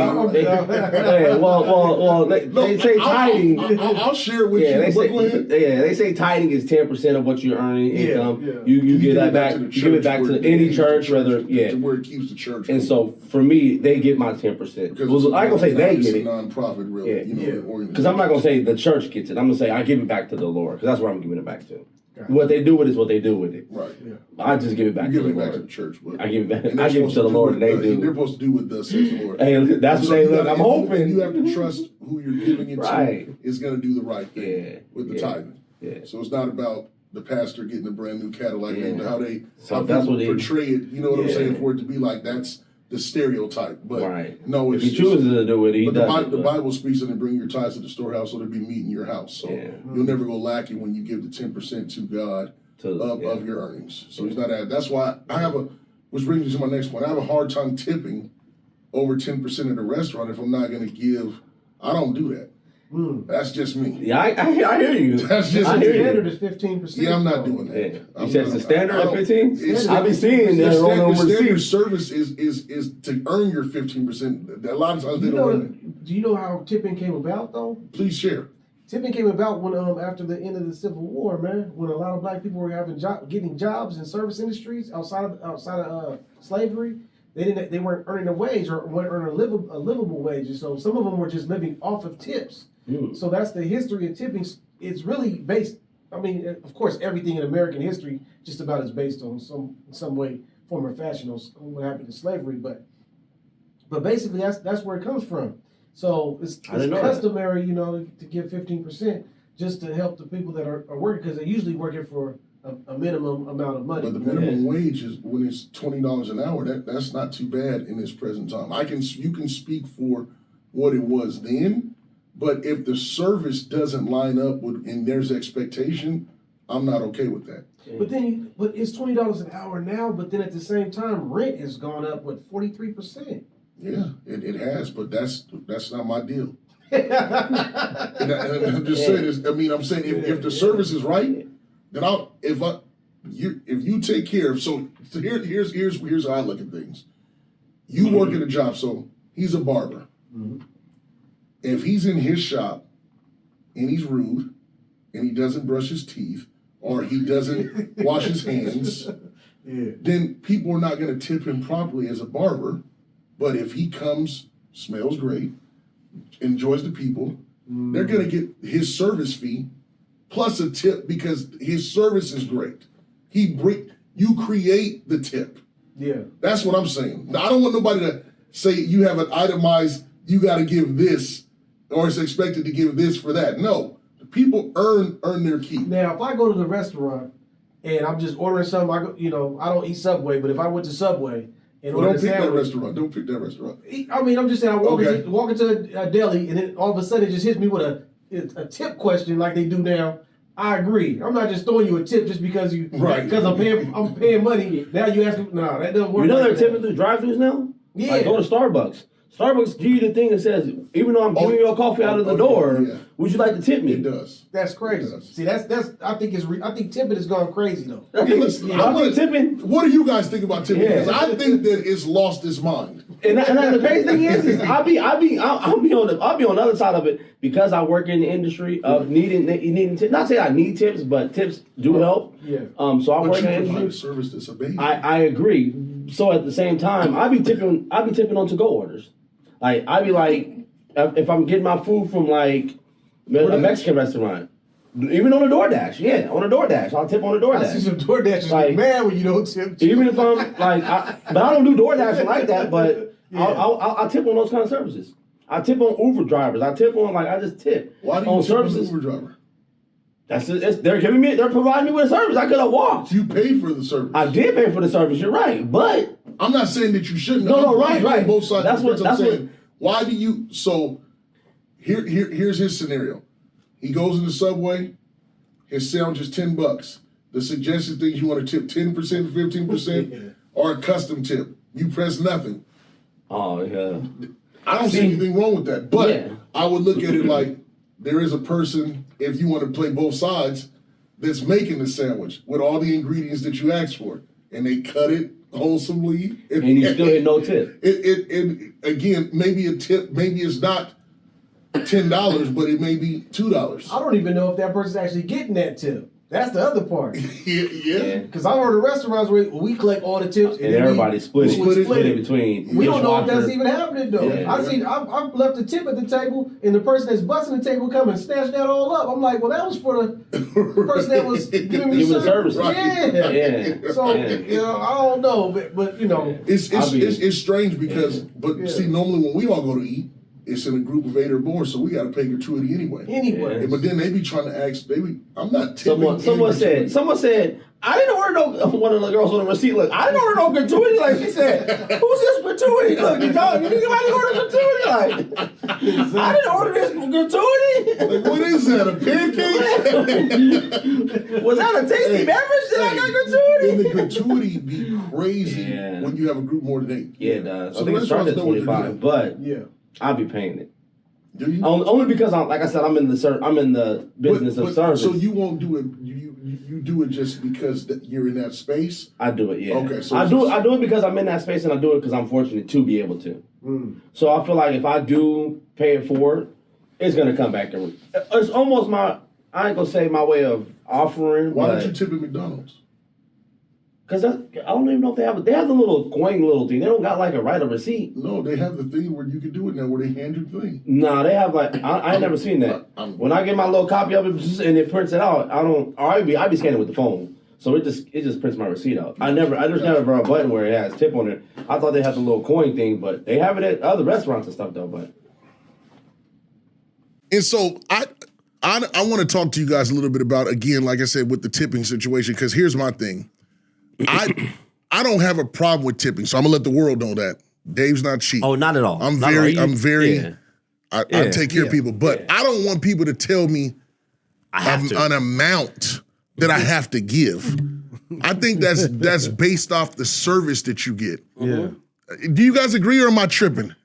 tiding. I'll share it with you. They say tiding is 10% of what you're earning income. You give that back. You give it back to any church, whether to where it keeps the church. And so for me, they get my 10%. Because I'm gonna say they get it. Non-profit, really. Because I'm not gonna say the church gets it. I'm gonna say I give it back to the Lord, because that's where I'm giving it back to. What they do with it is what they do with it. Right. Yeah. I just give it back to the Lord. You give it back to the church. I give it back. I give it to the Lord, and they do. They're supposed to do with thus says the Lord. Hey, that's what they look. I'm hoping. You have to trust who you're giving it to is going to do the right thing with the tithing. Yeah. So it's not about the pastor getting a brand new Cadillac and how people portray it. You know what I'm saying? For it to be like that's the stereotype. But no, if he chooses to do it, he does. The Bible speaks and bring your tithes to the storehouse so there be meat in your house. So you'll never go lacking when you give the 10% to God of your earnings. So he's not at. That's why which brings me to my next point. I have a hard time tipping over 10% at a restaurant if I'm not going to give. I don't do that. That's just me. Yeah, I hear you. That's just me. The standard is 15%. Yeah, I'm not doing that. You said it's the standard at 15? I've been seeing that on the standard service is to earn your 15%. A lot of times they don't earn it. Do you know how tipping came about, though? Please share. Tipping came about when after the end of the Civil War, man, when a lot of black people were getting jobs in service industries outside of slavery. They weren't earning a wage or weren't earning a livable wage, and so some of them were just living off of tips. So that's the history of tipping. It's really based. I mean, of course, everything in American history just about is based on some way, form, or fashion on what happened to slavery. But basically, that's where it comes from. So it's customary, to give 15% just to help the people that are working, because they're usually working for a minimum amount of money. But the minimum wage is when it's $20 an hour. That's not too bad in this present time. You can speak for what it was then, but if the service doesn't line up with and there's expectation, I'm not okay with that. But it's $20 an hour now. But then at the same time, rent has gone up 43%. Yeah, it has, but that's not my deal. and I'm just saying this. I mean, I'm saying if the service is right, then if you take care of here's how I look at things. You work at a job, so he's a barber. If he's in his shop and he's rude and he doesn't brush his teeth or he doesn't wash his hands, then people are not going to tip him properly as a barber. But if he comes, smells great, enjoys the people, they're going to get his service fee plus a tip because his service is great. You create the tip. Yeah. That's what I'm saying. Now, I don't want nobody to say you have an itemized, you got to give this or it's expected to give this for that. No. The people earn their keep. Now, if I go to the restaurant and I'm just ordering something, I don't eat Subway, but if I went to Subway, don't pick that restaurant. Don't pick that restaurant. I mean, I'm just saying, I walk into a deli, and then all of a sudden it just hits me with a tip question like they do now. I agree. I'm not just throwing you a tip just because I'm paying money. Now you ask me, no, that doesn't work. You know they're tipping through drive-thrus now? Yeah. Like, go to Starbucks. Starbucks give you the thing that says, even though I'm giving you a coffee out of the door, would you like to tip me? It does. That's crazy. See, that's I think tipping has gone crazy though. Tipping. What do you guys think about tipping? Because I think that it's lost its mind. And the crazy thing is I'll be on the other side of it because I work in the industry of needing tips. Not saying I need tips, but tips do help. Yeah. So I work in the industry. Service that's amazing. I agree. So at the same time, I be tipping on to-go orders. Like I be like, if I'm getting my food from like a Mexican restaurant, even on a DoorDash, on a DoorDash, I'll tip on a DoorDash. I see some DoorDashers get mad when you don't tip. Even if I'm like, but I don't do DoorDash like that. But I'll tip on those kind of services. I tip on Uber drivers. I tip on I just tip. Why do you tip on Uber driver? They're providing me with a service. I could have walked. You paid for the service. I did pay for the service. You're right, but I'm not saying that you shouldn't. No, right. Both sides. That's what. Why do you? So here's his scenario. He goes in the Subway. His sandwich is $10. The suggested things you want to tip 10%, 15%, or a custom tip. You press nothing. Oh yeah. I don't see anything wrong with that, but I would look at it like there is a person, if you want to play both sides, that's making the sandwich with all the ingredients that you asked for. and they cut it wholesomely. And you still get no tip. It again, maybe a tip, maybe it's not $10, but it may be $2. I don't even know if that person's actually getting that tip. That's the other part. Yeah. Because I've heard of restaurants where we collect all the tips And everybody split it between. We don't know if that's even happening though. Yeah. I've left a tip at the table, and the person that's busting the table come and snatch that all up. I'm like, well, that was for the person that was giving me service. Right. Yeah. So you know, I don't know, but you know, it's strange because see, normally when we all go to eat, it's in a group of 8 or more, so we got to pay gratuity anyway. Anyway, but then they be trying to ask. I'm not tipping. Someone said, I didn't order no. One of the girls on the receipt, look, I didn't order no gratuity. Like she said, who's this gratuity? Look, you anybody order gratuity? Like, I didn't order this gratuity. Like, what is that? A pancake? Was that a tasty beverage that I got gratuity? And the gratuity be crazy when you have a group more than 8. Yeah, it does. So I think it started at 25, but yeah. I'll be paying it. Do you? Only because like I said, I'm in the business of service. So you won't do it. You do it just because you're in that space. I do it. Yeah. Okay. So I do it because I'm in that space, and I do it because I'm fortunate to be able to. So I feel like if I do pay it forward, it's gonna come back to me. It's almost I ain't gonna say my way of offering. Why don't you tip at McDonald's? Because I don't even know if they have the little coin little thing. They don't got like a write a receipt. No, they have the thing where you can do it now, where they hand you the thing. Nah, they have like I ain't never seen that. When I get my little copy of it and it prints it out, I be scanning with the phone, so it just prints my receipt out. I just never brought a button where it has tip on it. I thought they had the little coin thing, but they have it at other restaurants and stuff though. But and so I want to talk to you guys a little bit about, again, like I said, with the tipping situation, because here's my thing. I don't have a problem with tipping, so I'm gonna let the world know that Dave's not cheap. Oh, not at all. I take care of people, but I don't want people to tell me an amount that I have to give. I think that's based off the service that you get. Yeah. Do you guys agree, or am I tripping?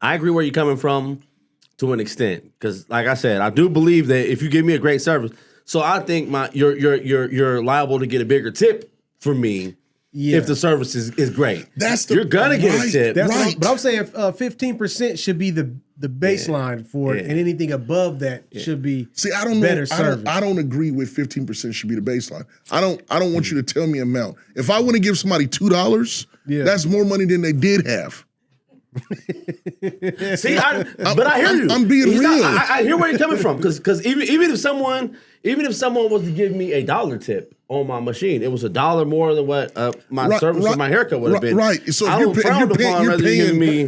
I agree where you're coming from to an extent, because like I said, I do believe that if you give me a great service, so I think you're liable to get a bigger tip for me if the service is great. You're gonna get a tip. That's right. But I'm saying 15% should be the baseline for it, and anything above that should be better service. I don't agree with 15% should be the baseline. I don't want you to tell me amount. If I want to give somebody $2, that's more money than they did have. See, but I hear you. I'm being real. I hear where you're coming from, because even if someone was to give me $1 tip on my machine, it was $1 more than what my service or my haircut would have been. Right. So I don't frown upon whether you give me.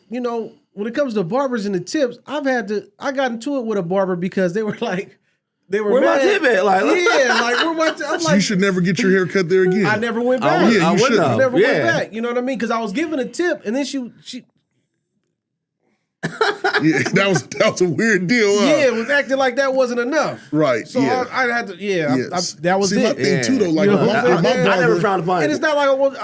You know, when it comes to barbers and the tips, I got into it with a barber because they were like, where my tip at? Like, where my tip? So you should never get your hair cut there again. I never went back. You should never went back. You know what I mean? Because I was given a tip, and then she that was a weird deal. It was acting like that wasn't enough. Right. So I had to. That was it. My thing too, though, like you know my barber, I never frowned upon it. And it's not like I was.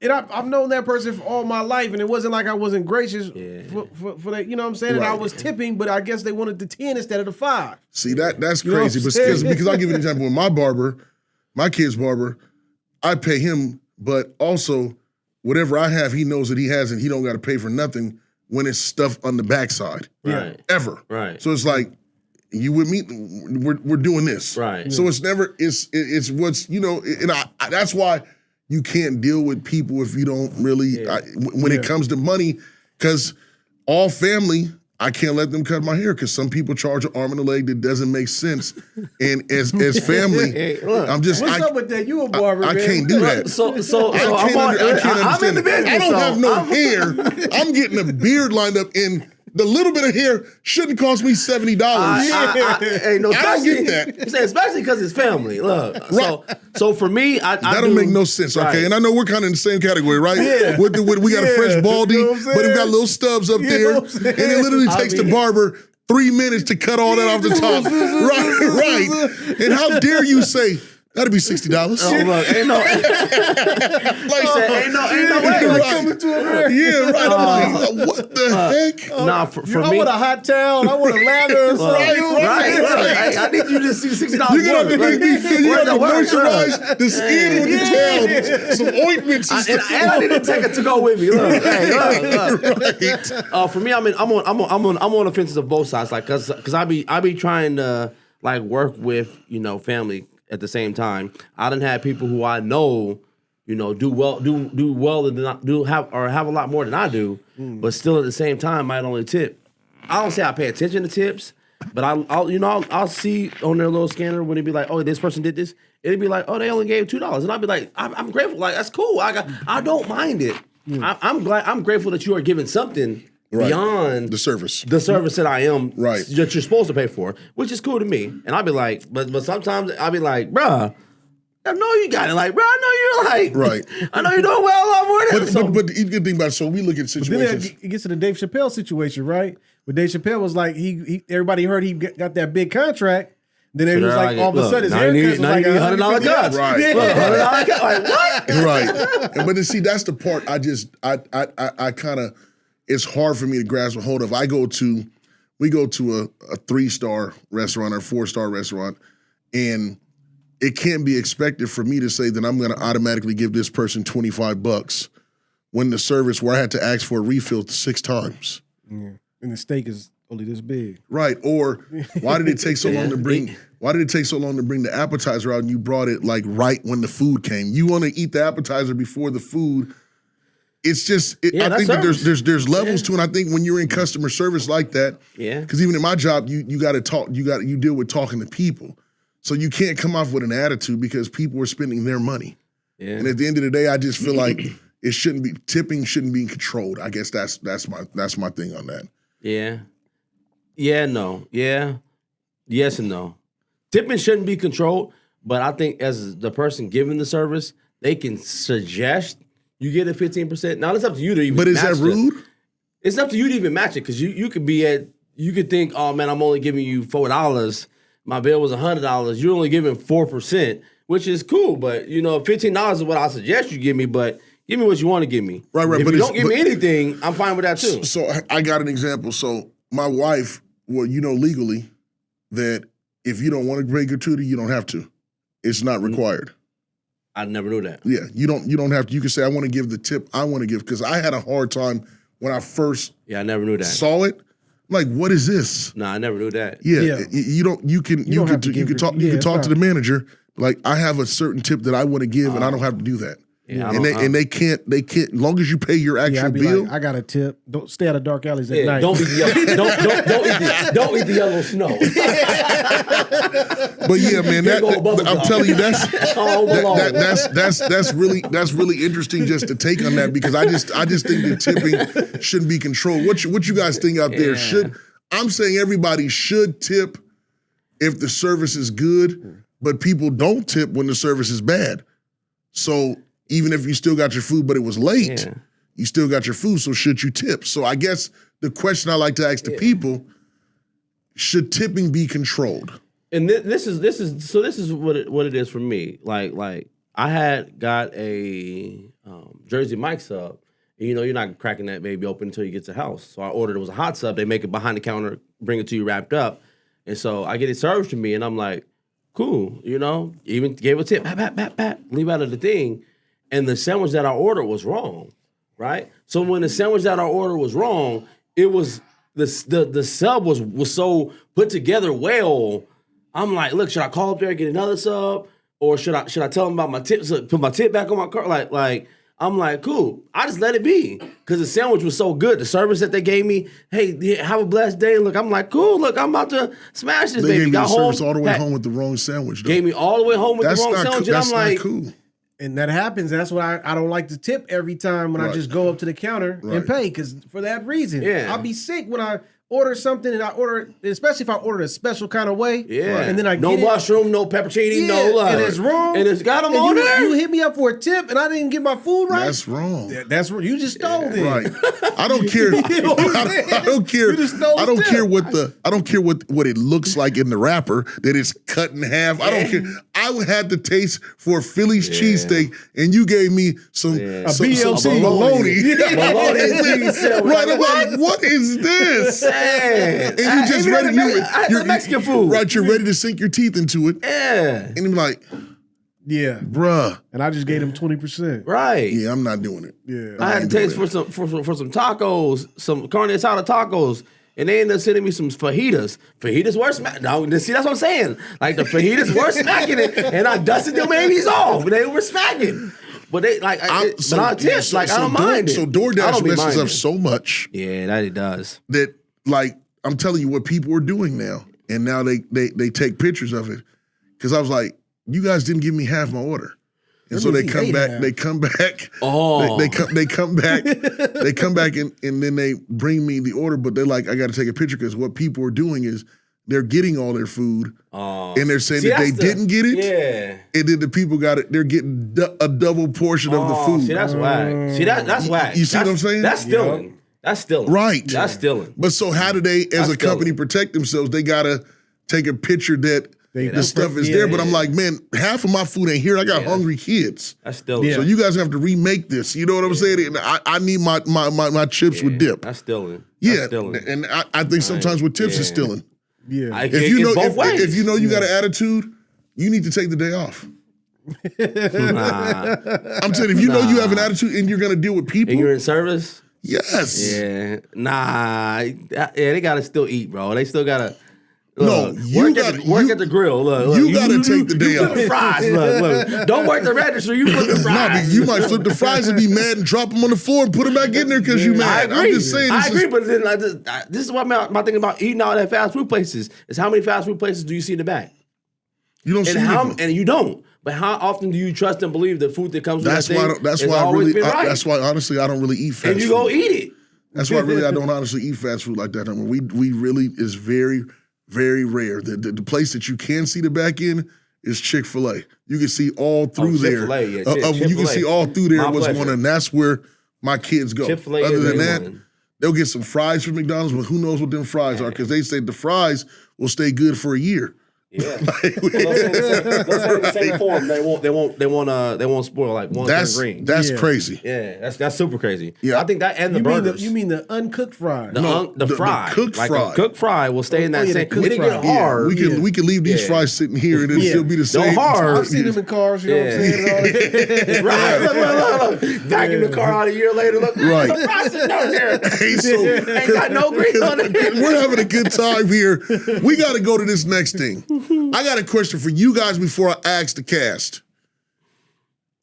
I've known that person for all my life, and it wasn't like I wasn't gracious for that. You know what I'm saying? Right. And I was tipping, but I guess they wanted the 10 instead of the 5. See, that's crazy. Because I'll give you an example. With my barber, my kid's barber, I pay him, but also whatever I have, he knows that he has, and he don't got to pay for nothing when it's stuff on the backside. Right. Ever. Right. So it's like, you with me, we're doing this. Right. So it's never, it's what's, you know, and that's why you can't deal with people if you don't really, when it comes to money, because all family, I can't let them cut my hair because some people charge an arm and a leg that doesn't make sense. And as family, I'm just. What's up with that? You a barber, I man. can't do that. So I can't understand. I'm in the business. I don't have no hair. I'm getting a beard lined up in. The little bit of hair shouldn't cost me $70. I don't get that. Especially because it's family. Look, so for me, that don't make no sense. Okay, right. and I know we're kind of in the same category, right? Yeah. We got a fresh baldy, you know what I'm but we got little stubs up there, and it literally takes the barber 3 minutes to cut all that off the top. Right. And how dare you say, That'd be $60. Oh, look, ain't no, Like, ain't no way. right. Coming to America. Yeah, right. I'm like, what the heck? Nah, for I me, want a hot towel. I want a lather. Or something. right. Hey, I need you to see $60. You're gonna have to make me feel you Where gotta the work, moisturize the skin with the towel, some ointments and And stuff. I need to take it to go with me. Look, hey, look. Right. For me, I'm on the fences of both sides, like, cause I be trying to like work with family at the same time. I done had people who I know, do well and have a lot more than I do, but still at the same time might only tip. I don't say I pay attention to tips, but I'll see on their little scanner when it be like, oh, this person did this. It'd be like, oh, they only gave $2, and I'd be like, I'm grateful. Like, that's cool. I don't mind it. I'm grateful that you are giving something beyond The service. that I am Right. that you're supposed to pay for, which is cool to me. And I'd be like, but sometimes I'd be like, bruh, I know you got it. Like, bruh, I know you're like, Right. I know you're doing well a lot more than so. But the good thing about it, so we look at Then situations. it gets to the Dave Chappelle situation, right? But Dave Chappelle was like, everybody heard he got that big contract. Then it was like, all of a sudden, his haircut was like $100 cuts. Right. Look, $100 cut. Like, what? Right. But then see, that's the part I kind of, it's hard for me to grasp a hold of. We go to a 3-star restaurant or 4-star restaurant, and it can't be expected for me to say that I'm going to automatically give this person $25 when the service where I had to ask for a refill 6 times. Yeah. And the steak is only this big. Right. Or why did it take so long to bring the appetizer out and you brought it like right when the food came? You want to eat the appetizer before the food. It's just I think that there's levels to it. I think when you're in customer service like that, because even in my job, you got to talk, you deal with talking to people. So you can't come off with an attitude because people are spending their money. Yeah. And at the end of the day, I just feel like tipping shouldn't be controlled. I guess that's my thing on that. Yeah. Yeah, no. Yeah. Yes and no. Tipping shouldn't be controlled, but I think as the person giving the service, they can suggest you get a 15%. Now it's up to you to even match it. But is that rude? It's up to you to even match it, because you could think, oh man, I'm only giving you $4. My bill was $100. You're only giving 4%, which is cool. But $15 is what I suggest you give me, but give me what you want to give me. Right. If you don't give me anything, I'm fine with that too. So I got an example. So my wife, legally, that if you don't want to bring gratuity, you don't have to. It's not required. I never knew that. Yeah, you don't have to. You can say, I want to give the tip I want to give, because I had a hard time when I first I never knew that. saw it. I'm like, what is this? Nah, I never knew that. Yeah. You can talk to the manager. Like, I have a certain tip that I want to give, and I don't have to do that. Yeah, and they can't. As long as you pay your actual I'd be bill. like, I got a tip. Don't stay out of dark alleys at night. Don't eat the don't eat the yellow snow. But yeah, man, I'm telling you, that's really interesting just to take on that, because I just think that tipping shouldn't be controlled. What you guys think out there? I'm saying everybody should tip if the service is good, but people don't tip when the service is bad. So even if you still got your food, but it was late, you still got your food, so should you tip? So I guess the question I like to ask the people, should tipping be controlled? And this is what it is for me. Like I had got a Jersey Mike sub. And, you're not cracking that baby open until you get to the house. So I ordered, it was a hot sub. They make it behind the counter, bring it to you wrapped up. And so I get it served to me, and I'm like, cool, even gave a tip, leave out of the thing. And the sandwich that I ordered was wrong, right? So when the sandwich that I ordered was wrong, it was, the sub was so put together well. I'm like, look, should I call up there and get another sub? Or should I tell them about my tips, put my tip back on my cart? Like, I'm like, cool. I just let it be, because the sandwich was so good. The service that they gave me, hey, have a blessed day. Look, I'm like, cool. Look, I'm about to smash this, they baby. Gave Got you the home, service all the way home with the wrong sandwich. Though. Gave me all the way home with the wrong sandwich, and I'm like, cool. And that happens. That's why I don't like to tip every time when I just go up to the counter and pay, because for that reason, I'll be sick when I order something and I order, especially if I order a special kind of way. Yeah. And then I no get it. mushroom, no pepperoni, no And it's wrong. And it's got them and on there. You hit me up for a tip and I didn't get my food right. That's wrong. That's what you just stole it. Right. I don't care. I don't care. You just stole I don't the care tip. I don't care what it looks like in the wrapper that it's cut in half. I don't care. I had the taste for a Philly's cheesesteak, and you gave me some BLT. bologna. Bologna. Right. I'm like, what is this? Man. And you just ready. You're Mexican food. Right. You're ready to sink your teeth into it. Yeah. And you're like, Yeah. bruh. And I just gave him 20%. Right. Yeah, I'm not doing it. Yeah. I had to taste for some tacos, some carne asada tacos, and they ended up sending me some fajitas. Fajitas were smacking. No, see, that's what I'm saying. Like the fajitas were smacking it, and I dusted them babies off, and they were smacking. But they like, I don't mind it. So I DoorDash don't be messes minding up it. so much Yeah, that it does. that, like, I'm telling you what people are doing now, and now they take pictures of it. Because I was like, you guys didn't give me half my order. And so they come back. They come back. Oh, They come back. They come back and then they bring me the order. But they're like, I got to take a picture because what people are doing is they're getting all their food and they're saying that they didn't get it. Yeah. And then the people got it. They're getting a double portion of the food. See, that's whack. See, that's whack. You see what I'm saying? That's stealing. Yeah. That's stealing. Right. That's stealing. But so how do they, as That's a company, stealing. protect themselves? They gotta take a picture that the stuff is there. But I'm like, man, half of my food ain't here. I got hungry kids. That's stealing. So you guys have to remake this. You know what I'm saying? And I need my chips with dip. That's stealing. Yeah, That's stealing. and I think sometimes with tips is stealing. Yeah. If you know, both ways. if you know you got an attitude, you need to take the day off. Nah. I'm saying if you know you have an attitude and you're gonna deal with people, And you're in service? yes. Yeah. Nah. Yeah, they gotta still eat, bro. They still gotta. No, Look, you work gotta- at the grill. Look, you gotta take the day flip off. the fries. Look. Don't work the register. You flip the Nah, fries. but you might flip the fries and be mad and drop them on the floor and put them back in there because you I mad. agree. I'm just saying. I agree, but then this is what my thing about eating all that fast food places is how many fast food places do you see in the back? You don't see And it. you don't. But how often do you trust and believe the food that comes with That's that why. thing That's has why. always been right? That's why. Honestly, I don't really eat fast and you food. go eat it. That's why I don't honestly eat fast food like that. I mean, we really is very, very rare. The place that you can see the back end is Chick-fil-A. You can see all through there. Chick-fil-A, yeah, You can Chick-fil-A. see all through there My what's pleasure. going on. And that's where my kids go. Chick-fil-A Other is than the that, one. they'll get some fries from McDonald's, but who knows what them fries are because they say the fries will stay good for a year. Yeah. The same form. They won't spoil like one That's green. crazy. Yeah, that's super crazy. Yeah. I think that and the burgers. You mean the uncooked fries? the fry, cooked like fry. a cooked fry will stay in that yeah, the same. cooked It get fry. hard. We can leave these fries sitting here and it'll still be the same. hard. I've seen them in cars, you know what I'm saying? Right. Look. Vacuum the car out a year later. Look. Right. The fries sitting down there. Hey, so Ain't got no grease on it. we're having a good time here. We got to go to this next thing. I got a question for you guys before I ask the cast.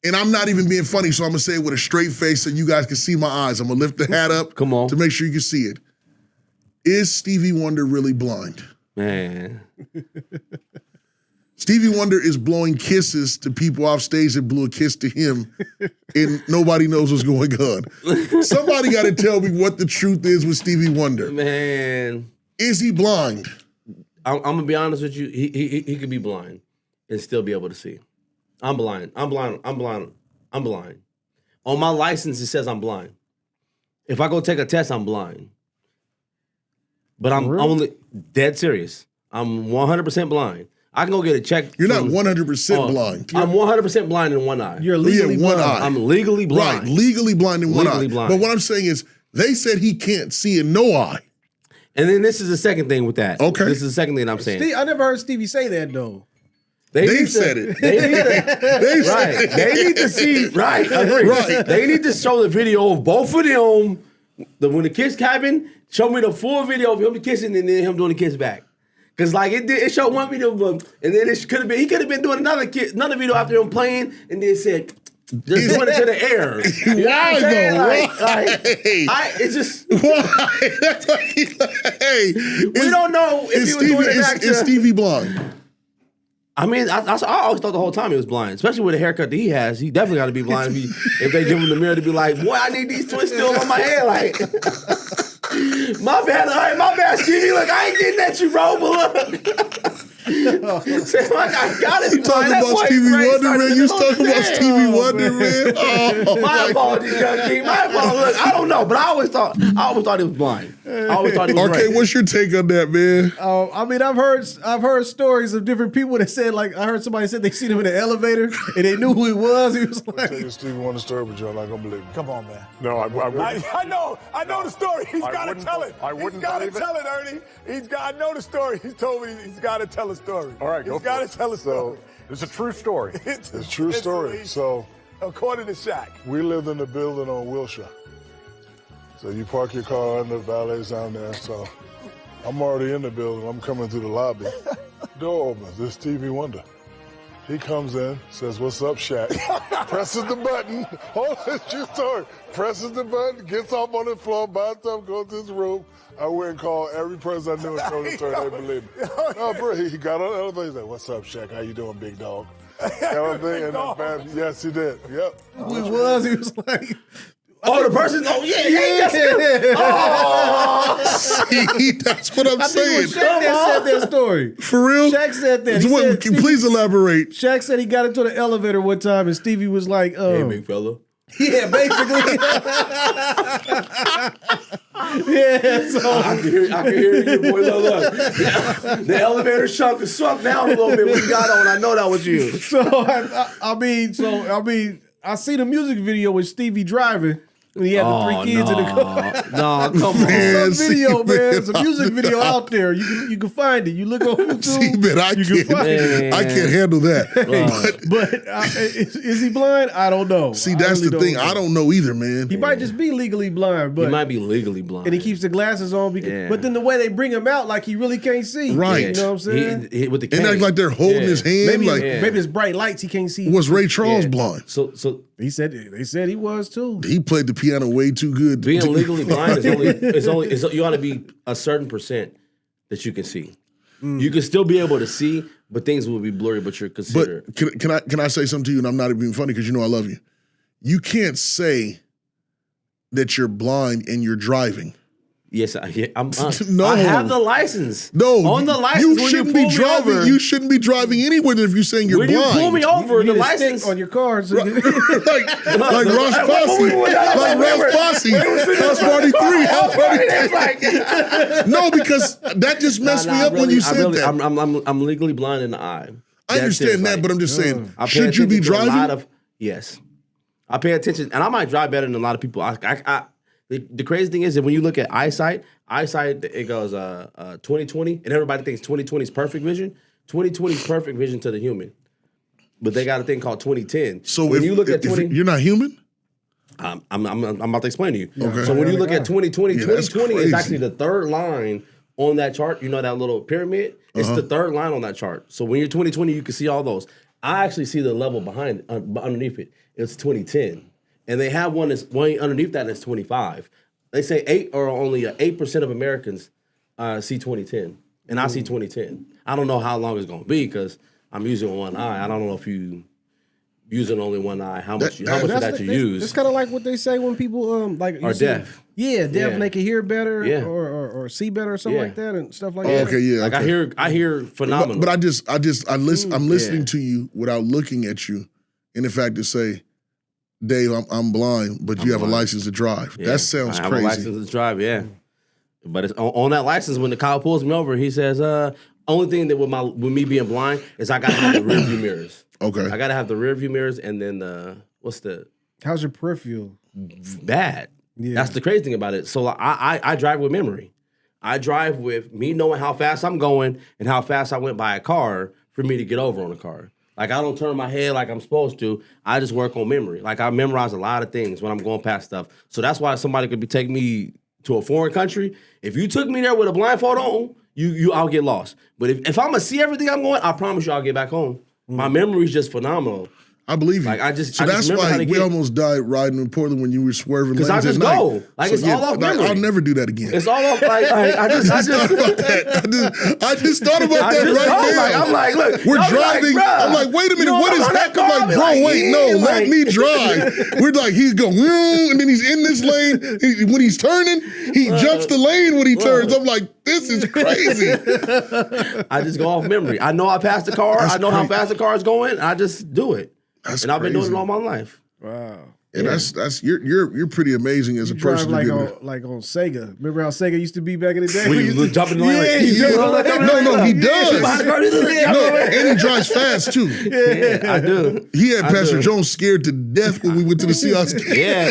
And I'm not even being funny, so I'm going to say it with a straight face so you guys can see my eyes. I'm going to lift the hat up Come on. to make sure you can see it. Is Stevie Wonder really blind? Man. Stevie Wonder is blowing kisses to people off stage that blew a kiss to him, and nobody knows what's going on. Somebody got to tell me what the truth is with Stevie Wonder. Man. Is he blind? I'm gonna be honest with you. He could be blind and still be able to see. I'm blind. I'm blind. On my license, it says I'm blind. If I go take a test, I'm blind. But I'm only dead serious. I'm 100% blind. I can go get a check. You're not 100% blind. I'm 100% blind in one eye. You're Yeah, legally one blind. eye. I'm legally blind. Right, legally blind in one Legally eye. blind. But what I'm saying is, they said he can't see in no eye. And then this is the second thing with that. Okay. This is the second thing I'm saying. I never heard Stevie say that though. They They've need to- said it. They need to, right. They need to see. Right. Agree. Right. They need to show the video of both of them. When the kiss happened, show me the full video of him kissing and then him doing the kiss back. Cause like it showed one video of him, and then he could have been doing another video after him playing, and then said just put it to the air. You know what I'm saying? Why Like, it's just Why? That's like, hey, we don't know if he was doing it back is to. Stevie blind? I mean, I always thought the whole time he was blind, especially with the haircut that he has. He definitely got to be blind if they give him the mirror to be like, boy, I need these twists still on my head. Like, My bad, all right, my bad, Stevie. Look, I ain't getting at you, bro, but look. I got it. You talking about Stevie Wonder, man? You talking about Stevie Wonder, man? Oh, my apologies, Young King. My apologies. Look, I don't know, but I always thought he was blind. I always thought he was okay, right. what's your take on that, man? I mean, I've heard stories of different people that said, like, I heard somebody said they seen him in the elevator and they knew who he was. He was like, Tell you Stevie Wonder story, but you're not gonna believe it. Come on, man. No, I wouldn't. I know the story. He's got to tell it. I wouldn't He's got to believe it. tell it, Ernie. I know the story. He's told me he's got to tell a story. All right, go He's got for to it. tell a story. It's a true story. It's a true story. So according to Shaq. we lived in a building on Wilshire. So you park your car and the valet's down there. So I'm already in the building. I'm coming through the lobby. Door opens. It's Stevie Wonder. He comes in, says, "What's up, Shaq?" Presses the button. Hold on, it's your story. Presses the button, gets off on the floor, buys stuff, goes to his room. I went and called every person I knew and told the story. They believe me. No, bro, he got on the elevator. He said, "What's up, Shaq? How you doing, big dog?" You know what I'm saying? And that bad, yes, he did. Yep. who he was. He was like, Oh, the person? Oh, yeah. Oh. See, that's what I'm I think it saying. was Shaq that said that story. For real? Shaq said that. He What- said, can you please elaborate. Shaq said he got into the elevator one time and Stevie was like, Hey, big fella. yeah, basically. Yeah, so I can hear you, boy. Look. The elevator shrunk down a little bit when you got on. I know that was you. I see the music video with Stevie driving when he had the three kids in the car. No, come on. Man, Some video, see, man. It's a music video out there. You can find it. You look on YouTube. See, man, I can't handle that. But is he blind? I don't know. See, that's really the don't thing. know. I don't know either, man. He might just be legally blind, but He might be legally blind. and he keeps the glasses on because. Yeah. But then the way they bring him out, like he really can't see. Right. You know what I'm saying? He with the And cane. act like they're holding his hand. Maybe like, maybe it's bright lights. He can't see. was Ray Charles blind? So They said he was too. He played the piano way too good. being legally blind is only you ought to be a certain percent that you can see. You can still be able to see, but things will be blurry. But you're considered. But can I say something to you? And I'm not even being funny because you know I love you. You can't say that you're blind and you're driving. Yes, I'm. No. I have the license. No, on the license. you when shouldn't you be pull me driving. over, You shouldn't be driving anywhere if you're saying you're when blind. you pull me over, You the need a stick license on your car. So like Ross Posse, wait, like Ross Posse, House Party 3, House Party 3. No, because that just messed me up when you said that. I'm legally blind in the eye. I understand that, but I'm just saying, should you be driving? Yes, I pay attention, and I might drive better than a lot of people. The crazy thing is that when you look at eyesight, it goes 20/20, and everybody thinks 20/20 is perfect vision. 20/20 is perfect vision to the human, but they got a thing called 20/10. So when if you look at if 20, you're not human. I'm about to explain to you. Okay. So when you look at 20/20, Yeah, that's 20/20 is crazy. actually the third line on that chart. You know that little pyramid? It's the third line on that chart. So when you're 20/20, you can see all those. I actually see the level behind underneath it. It's 20/10. And they have one that's one underneath that that's 25. They say 8% of Americans see 20/10. And I see 20/10. I don't know how long it's gonna be because I'm using one eye. I don't know if you using only one eye, how much of that you use. It's kind of like what they say when people like Are deaf. Yeah, deaf, Yeah. and they can hear better, Yeah. or see better, or something Yeah. like that, and stuff like Oh, that. okay, yeah. Like okay. I hear phenomenal. But I'm listening Yeah. to you without looking at you, in the fact to say, Dave, I'm blind, but you have a license to drive. Yeah, That sounds I have crazy. a license to drive, yeah. But it's on that license when the cop pulls me over, he says, only thing that with me being blind is I gotta have the rear view mirrors. Okay. I gotta have the rear view mirrors and then what's the How's your peripheral? bad. Yeah. That's the crazy thing about it. So I drive with memory. I drive with me knowing how fast I'm going and how fast I went by a car for me to get over on a car. Like I don't turn my head like I'm supposed to. I just work on memory. Like I memorize a lot of things when I'm going past stuff. So that's why somebody could be taking me to a foreign country. If you took me there with a blindfold on, I'll get lost. But if I'm gonna see everything I'm going, I promise you I'll get back home. My memory is just phenomenal. I believe you. Like I just that's remember how why to we get- almost died riding in Portland when you were swerving lanes I at just night. go. Like, it's all off memory. I'll never do that again. It's all off. Like I just thought about that. I just thought about I that just right know, now. like, I'm like, look, we're y'all be driving. Like, I'm like, wait a minute, what is happening? I'm like, bro, wait, no, let me drive. We're like, he's going, and then he's in this lane. When he's turning, he jumps the lane when he turns. I'm like, this is crazy. I just go off memory. I know I passed the car. I know how fast the car is going. I just do it. That's and I've been doing crazy. it all my life. Wow. And that's you're pretty amazing as a Drive person. like to on, be able like on Sega. Remember how Sega used to be back in the day? When you was jumping the lane, like, No, he does. behind the car, No, and he drives fast too. Yeah, I do. He had I Pastor do. Jones scared to death when we went to the Seahawks game. Yeah,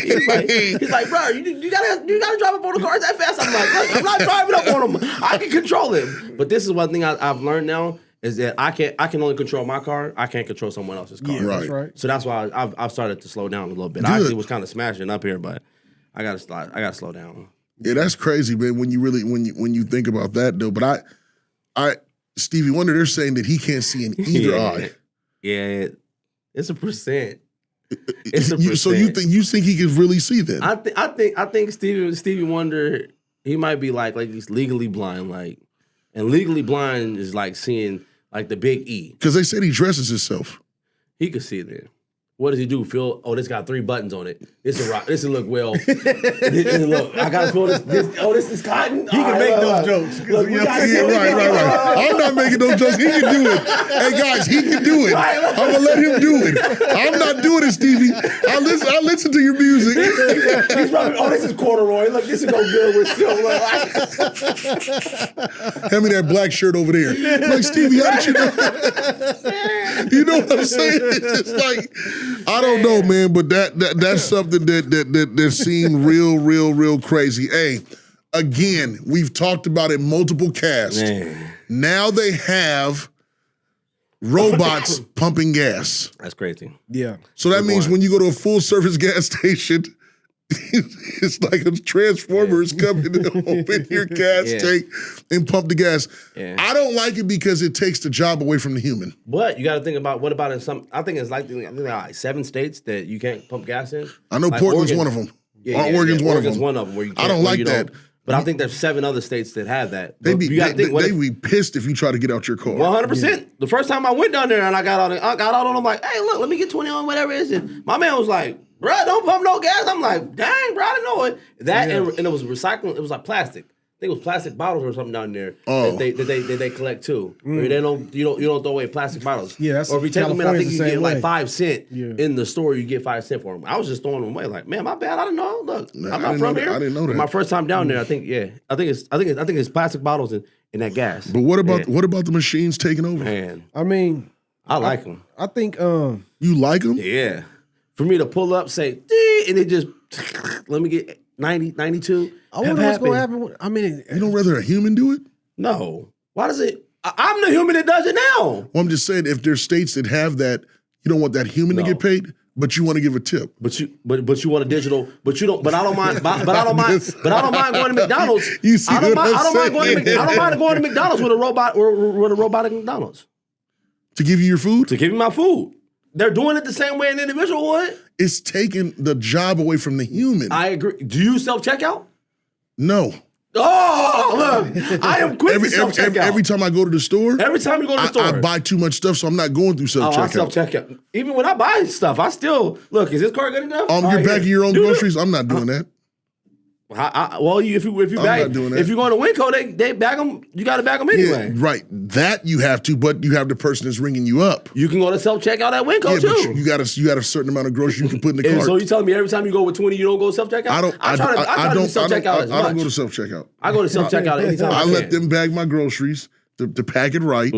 he's like, bro, you gotta drive up on the cars that fast. I'm like, look, I'm not driving up on them. I can control it. But this is one thing I've learned now is that I can only control my car. I can't control someone else's car. Yeah, Right. that's right. So that's why I've started to slow down a little bit. Good. I actually was kind of smashing up here, but I gotta slow down. Yeah, that's crazy, man. When you really when you think about that though. But I Stevie Wonder, they're saying that he can't see in either eye. Yeah, it's a percent. It's a So you think he can really see then? I think Stevie Wonder, he might be like he's legally blind, and legally blind is like seeing like the big E. Because they said he dresses himself. He could see it then. What does he do? Feel, this got 3 buttons on it. This will look well. Look, I gotta feel this. This is cotton. He can make those jokes. Look, we gotta see it. Right. I'm not making those jokes. He can do it. Hey guys, he can do it. I'm gonna let him do it. I'm not doing it, Stevie. I listen to your music. He's probably, this is corduroy. Look, this will go good with silver. Hand me that black shirt over there. Like, Stevie, how did you know? You know what I'm saying? It's just like, I don't know, man, but that's something that seemed real crazy. Hey, again, we've talked about it multiple casts. Man. Now they have robots pumping gas. That's crazy. Yeah. So that means when you go to a full service gas station, it's like a transformer is coming to open your gas tank and pump the gas. Yeah. I don't like it because it takes the job away from the human. But you got to think about what about in some. I think it's like 7 states that you can't pump gas in. I know like Portland's Oregon. one of them. Yeah, Oregon's one of them. one of them where you can't, I don't where like you that. But I think there's 7 other states that have that. They'd But be, you got to think. they'd be pissed if you try to get out your car. 100%. The first time I went down there and I got out on them like, hey, look, let me get 20 on whatever it is. And my man was like, bro, don't pump no gas. I'm like, dang, bro, I didn't know it. And it was recycling. It was like plastic. I think it was plastic bottles or something down there that they collect too. Or they don't you don't throw away plastic bottles. Yeah, that's or if you take them in, I think California's you the get same like way. 5 cents in the store. You get 5 cents for them. I was just throwing them away. Like, man, my bad. I didn't know. Look, Nah, I'm I not didn't from know that. here. I didn't know that. My first time down there, I think it's plastic bottles in that gas. But what about the machines taking over? Man, I mean, I like them. I think You like them? Yeah. For me to pull up, say, "Dee," and it just, let me get 90, 92. I wonder what's going to happen. I mean, You don't rather a human do it? No. Why does it? I'm the human that does it now. Well, I'm just saying, if there's states that have that, you don't want that human to No. get paid, but you want to give a tip. But you want a digital, but you don't, but I don't mind, but I don't mind going to McDonald's. You see I don't what I'm mind going to saying? I don't mind going to McDonald's with a robot or with a robotic McDonald's To give you your food? to give me my food. They're doing it the same way an individual would. It's taking the job away from the human. I agree. Do you self-checkout? No. Oh, look, I am quick to self-checkout. Every time I go to the store, Every time you go to the store. I buy too much stuff, so I'm not going through I self-checkout. self-checkout. Even when I buy stuff, I still look. Is this cart good enough? All You're right, bagging here. your own Do it. groceries. I'm not doing that. Well, if you I'm bag, not doing that. if you go to Winco, they bag them. You got to bag them anyway. Yeah, right. That you have to, but you have the person that's ringing you up. You can go to self-checkout at Winco Yeah, but too. you got a certain amount of groceries you can put in the And cart. so you telling me every time you go with 20, you don't go self-checkout? I don't do self-checkout as I don't much. go to self-checkout. I go to self-checkout anytime I I let can. them bag my groceries to pack it right.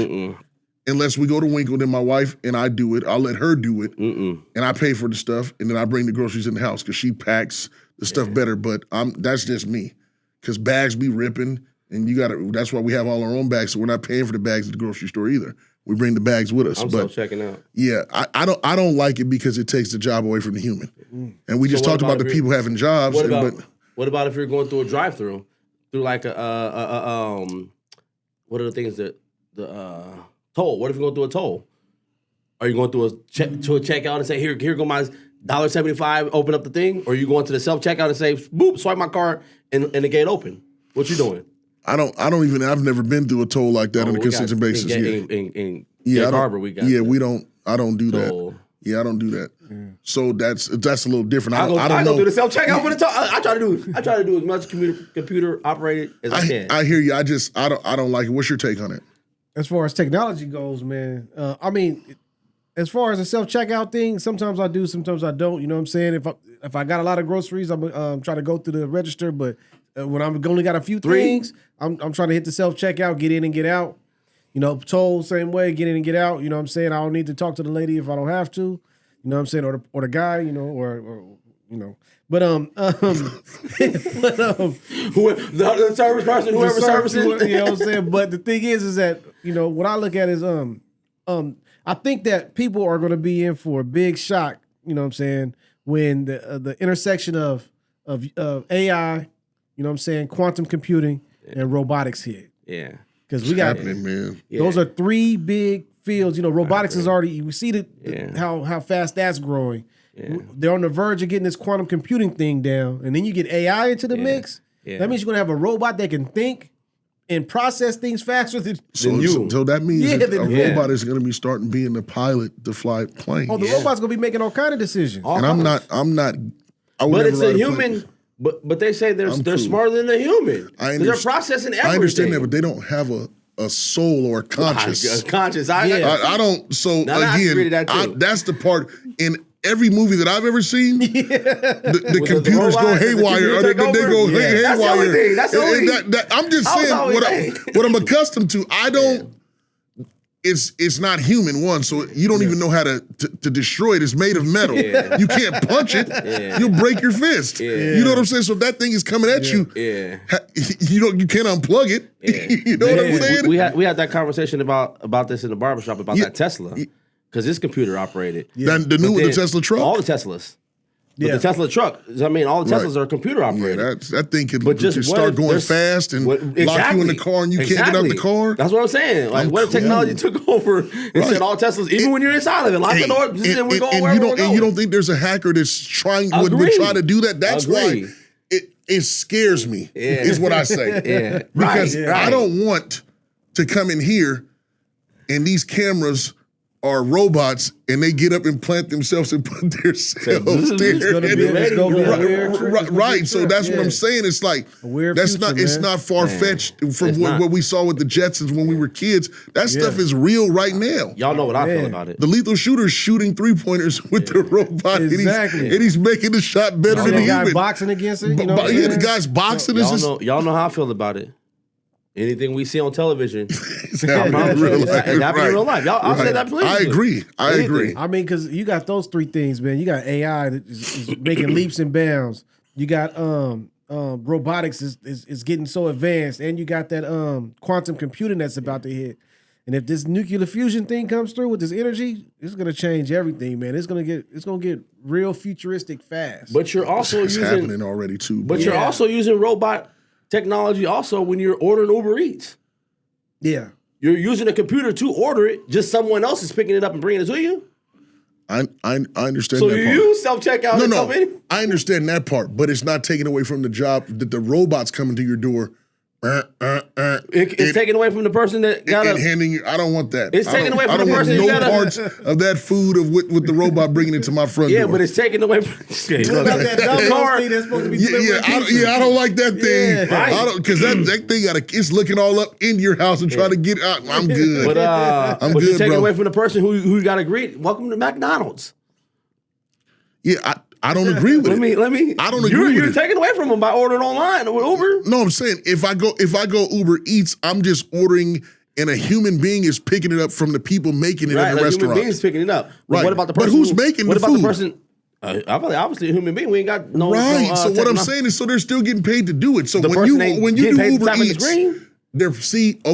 Unless we go to Winkle, then my wife and I do it. I'll let her do it, and I pay for the stuff, and then I bring the groceries in the house because she packs the stuff better. But that's just me, because bags be ripping, and that's why we have all our own bags, so we're not paying for the bags at the grocery store either. We bring the bags with us. I'm self-checking out. Yeah, I don't like it because it takes the job away from the human. And we just what talked about about the if people having jobs. What about if you're going through a drive-through, through like what are the things that the toll? What if you're going through a toll? Are you going through to a checkout and say, here go my $1.75, open up the thing? Or are you going to the self-checkout and say, boop, swipe my card and the gate open? What you doing? I've never been through a toll like that on a consistent basis. In Yeah, Harbor, we got yeah, that. I don't do that. Yeah, I don't do that. So that's a little different. I don't go know. do the self-checkout for the time. I try to do as much computer operated as I can. I hear you. I don't like it. What's your take on it? As far as technology goes, man, I mean, as far as the self-checkout thing, sometimes I do, sometimes I don't. You know what I'm saying? If I got a lot of groceries, I'm trying to go through the register. But when I'm only got a few things, I'm trying to hit the self-checkout, get in and get out. You know, toll same way, get in and get out. You know what I'm saying? I don't need to talk to the lady if I don't have to. You know what I'm saying? Or the guy, you know, or you know. But the service person, whoever services, you know what I'm saying? But the thing is that, you know, what I look at is I think that people are gonna be in for a big shock, you know what I'm saying, when the intersection of AI, you know what I'm saying, quantum computing and robotics hit. Yeah. Because we got happening, man. Those are three big fields. You know, robotics is already. We see how fast that's growing. Yeah. They're on the verge of getting this quantum computing thing down, and then you get AI into the mix. Yeah. That means you're gonna have a robot that can think and process things faster than you. So that means that a robot is gonna be starting being the pilot to fly planes. Oh, the robot's gonna be making all kind of decisions. And I'm not. But it's a human. But they say they're smarter than a human. They're processing everything. I understand that, but they don't have a soul or a conscious. I don't. So again, that's the part in every movie that I've ever seen. The computers go haywire. They go haywire. That's the only thing. I'm just saying what I'm accustomed to. I don't. It's not human, one, so you don't even know how to destroy it. It's made of metal. Yeah. You can't punch it. Yeah. You'll break your fist. Yeah. You know what I'm saying? So if that thing is coming at you, you can't unplug it. Yeah. You know what I'm saying? We had that conversation about this in the barbershop, about that Tesla. Because it's computer operated. Yeah. The Tesla truck? All the Teslas. But the Tesla truck, I mean, all the Teslas are computer operated. Yeah, that thing could just start going fast and lock you in the car and you can't get out the car. That's what I'm saying. Like, what if technology took over and said all Teslas, even when you're inside of it, lock the door, and we're going wherever we're going. And you don't think there's a hacker that's trying to do that? That's why it scares me, is what I say. Because I don't want to come in here and these cameras are robots and they get up and plant themselves and put themselves there. Right. So that's what I'm saying. It's like that's future, it's not far fetched from what we saw with the Jetsons when we were kids. That stuff is real right now. Y'all know what I feel about it. The lethal shooter's shooting 3-pointers with the robot. Exactly. And he's making the shot better than the human. Guy boxing against it. You know the guy's boxing. Y'all know how I feel about it. Anything we see on television, it's happening in real life. I'll say that please. I agree. I mean, because you got those three things, man. You got AI that is making leaps and bounds. You got robotics is getting so advanced, and you got that quantum computing that's about to hit. And if this nuclear fusion thing comes through with this energy, it's gonna change everything, man. It's gonna get real futuristic fast. But you're also it's happening already too. But you're also using robot technology also when you're ordering Uber Eats. Yeah. You're using a computer to order it, just someone else is picking it up and bringing it to you. I understand so that part. So you use self-checkout? No. I understand that part, but it's not taking away from the job that the robot's coming to your door. It's taken away from the person that got it. Handing you. I don't want that. It's taken away from the person who got parts of that food with the robot bringing it to my front door. Yeah, but it's taken away from that car that's supposed to be I don't like that thing. Yeah, right. I don't because that thing it's looking all up into your house and trying to get out. I'm good. But I'm good, you're taking bro. away from the person who got a greet. Welcome to McDonald's. Yeah, I don't agree with it. Let me. I don't agree with it. You're taking away from them by ordering online with Uber. No, I'm saying if I go Uber Eats, I'm just ordering, and a human being is picking it up from the people making it in the restaurant. Human being is picking it up. Right. What about the person? But who's making the food? What about the person? Obviously a human being. We ain't got no. Right. No, so what I'm saying is, so they're still getting paid to do it. So when you do Uber Eats,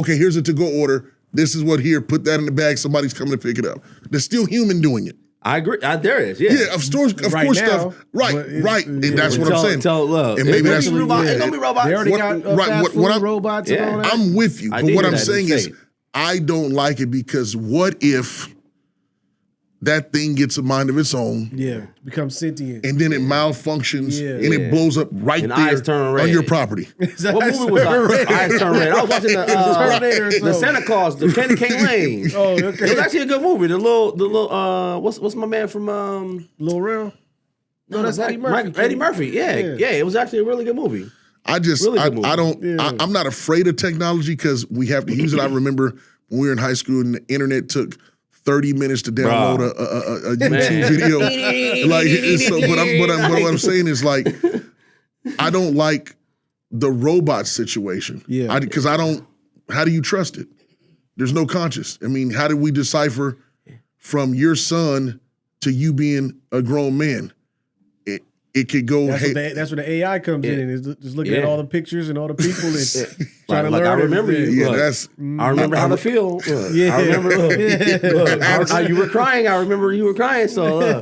here's a to-go order. This is what here. Put that in the bag. Somebody's coming to pick it up. There's still human doing it. I agree. There is, yeah. Yeah, of course, stuff. Right. And that's what I'm saying. And maybe that's ain't gonna be robots. They already got fast food robots and all that. I'm with you. But what I'm saying is, I don't like it because what if that thing gets a mind of its own. Yeah, becomes sentient. And then it malfunctions and it blows up right And there eyes turn red. on your property. What movie was that? Eyes Turn Red. I was watching the Santa Claus, the Candy Cane Lane. Oh, okay. It was actually a good movie. The little what's my man from Lil Rel? No, that's Eddie Murphy. Eddie Murphy. Yeah. It was actually a really good movie. I just, Really good movie. I don't, I'm not afraid of technology because we have to use it. I remember when we were in high school and the internet took 30 minutes to download a YouTube video. Like, so, what I'm saying is like, I don't like the robot situation. Yeah. Because I don't, how do you trust it? There's no conscience. I mean, how do we decipher from your son to you being a grown man? It could go. That's where the AI comes in and is just looking at all the pictures and all the people and trying to learn. I remember you. I remember how to feel. Yeah. I remember. You were crying. I remember you were crying. So,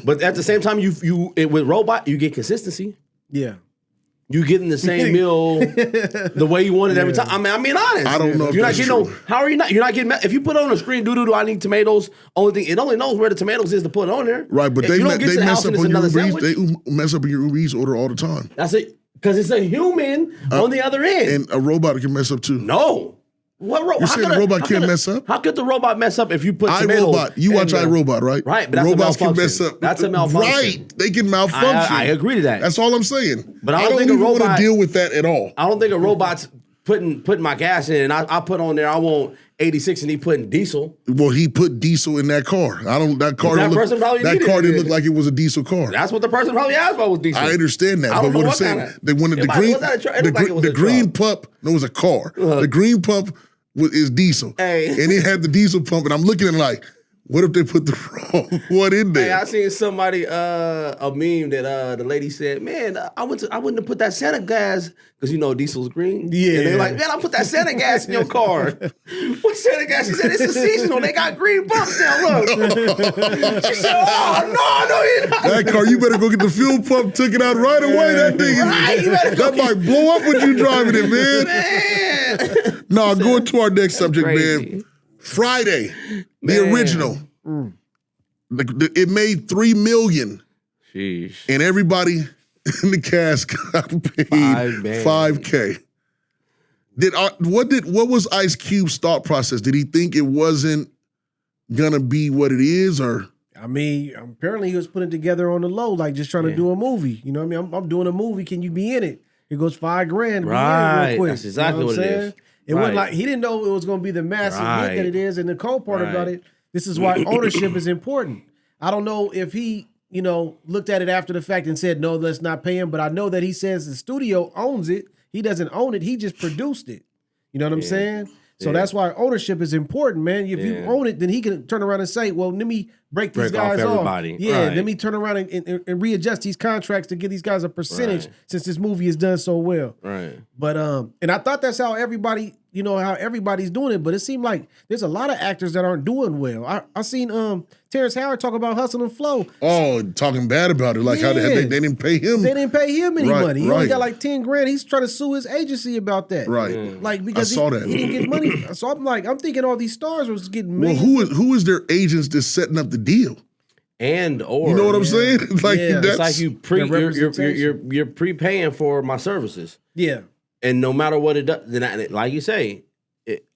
but at the same time, with robot, you get consistency. Yeah. You getting the same meal the way you want it every time. I'm being honest. I don't know. You're not getting how are you not? You're not getting. If you put on a screen, do I need tomatoes? It only knows where the tomatoes is to put it on there. Right, but they mess up on your Uber Eats. They mess up on your Uber Eats order all the time. That's it, because it's a human on the other end, and a robot can mess up too. No. What You're saying the robot can't mess up? How could the robot mess up if you put tomatoes? iRobot. You watch iRobot, right? Right, but that's robots a malfunction. can mess up. That's a malfunction. Right, they can malfunction. I agree to that. That's all I'm saying. But I don't think even a robot want to deal with that at all. I don't think a robot's putting my gas in, and I put on there. I want 86, and he putting diesel. Well, he put diesel in that car. That car didn't look like it was a diesel car. That's what the person probably asked for was diesel. I understand that, but what I'm saying, they wanted the green pump. No, it was a car. The green pump is diesel, and it had the diesel pump, and I'm looking at it like, what if they put the wrong one in there? Hey, I seen somebody a meme that the lady said, "Man, I wouldn't have put that Santa gas because diesel's green." Yeah, and they're like, "Man, I put that Santa gas in your car." What Santa gas? She said it's a seasonal. They got green pumps now. Look. She said, "Oh no, you're not." That car, you better go get the fuel pump, took it out right away. That thing, that might blow up when you driving it, man. No, going to our next subject, man. Friday, the original. It made $3 million. Sheesh. And everybody in the cast got paid $5K. What was Ice Cube's thought process? Did he think it wasn't gonna be what it is, or? I mean, apparently he was putting it together on the low, like just trying to do a movie. You know what I mean? I'm doing a movie. Can you be in it? It goes $5,000. Right. Real quick. That's exactly what it is. It wasn't like he didn't know it was going to be the massive hit that it is. And the cool part about it, this is why ownership is important. I don't know if he, looked at it after the fact and said, no, let's not pay him. But I know that he says the studio owns it. He doesn't own it. He just produced it. You know what I'm saying? So that's why ownership is important, man. If you own it, then he can turn around and say, well, let me break these guys off. Yeah, let me turn around and readjust these contracts to give these guys a percentage since this movie is done so well. Right. But and I thought that's how everybody, how everybody's doing it. But it seemed like there's a lot of actors that aren't doing well. I seen Terrence Howard talk about Hustle and Flow. Oh, talking bad about it, like how they didn't pay him. They didn't pay him any money. He only got like $10,000. He's trying to sue his agency about that. Right. Like because I saw that. He didn't get money. So I'm thinking all these stars was getting millions. Well, who is their agents that's setting up the deal? Or you know what I'm saying? Like it's like you're prepaying for my services. Yeah. And no matter what it does, then like you say,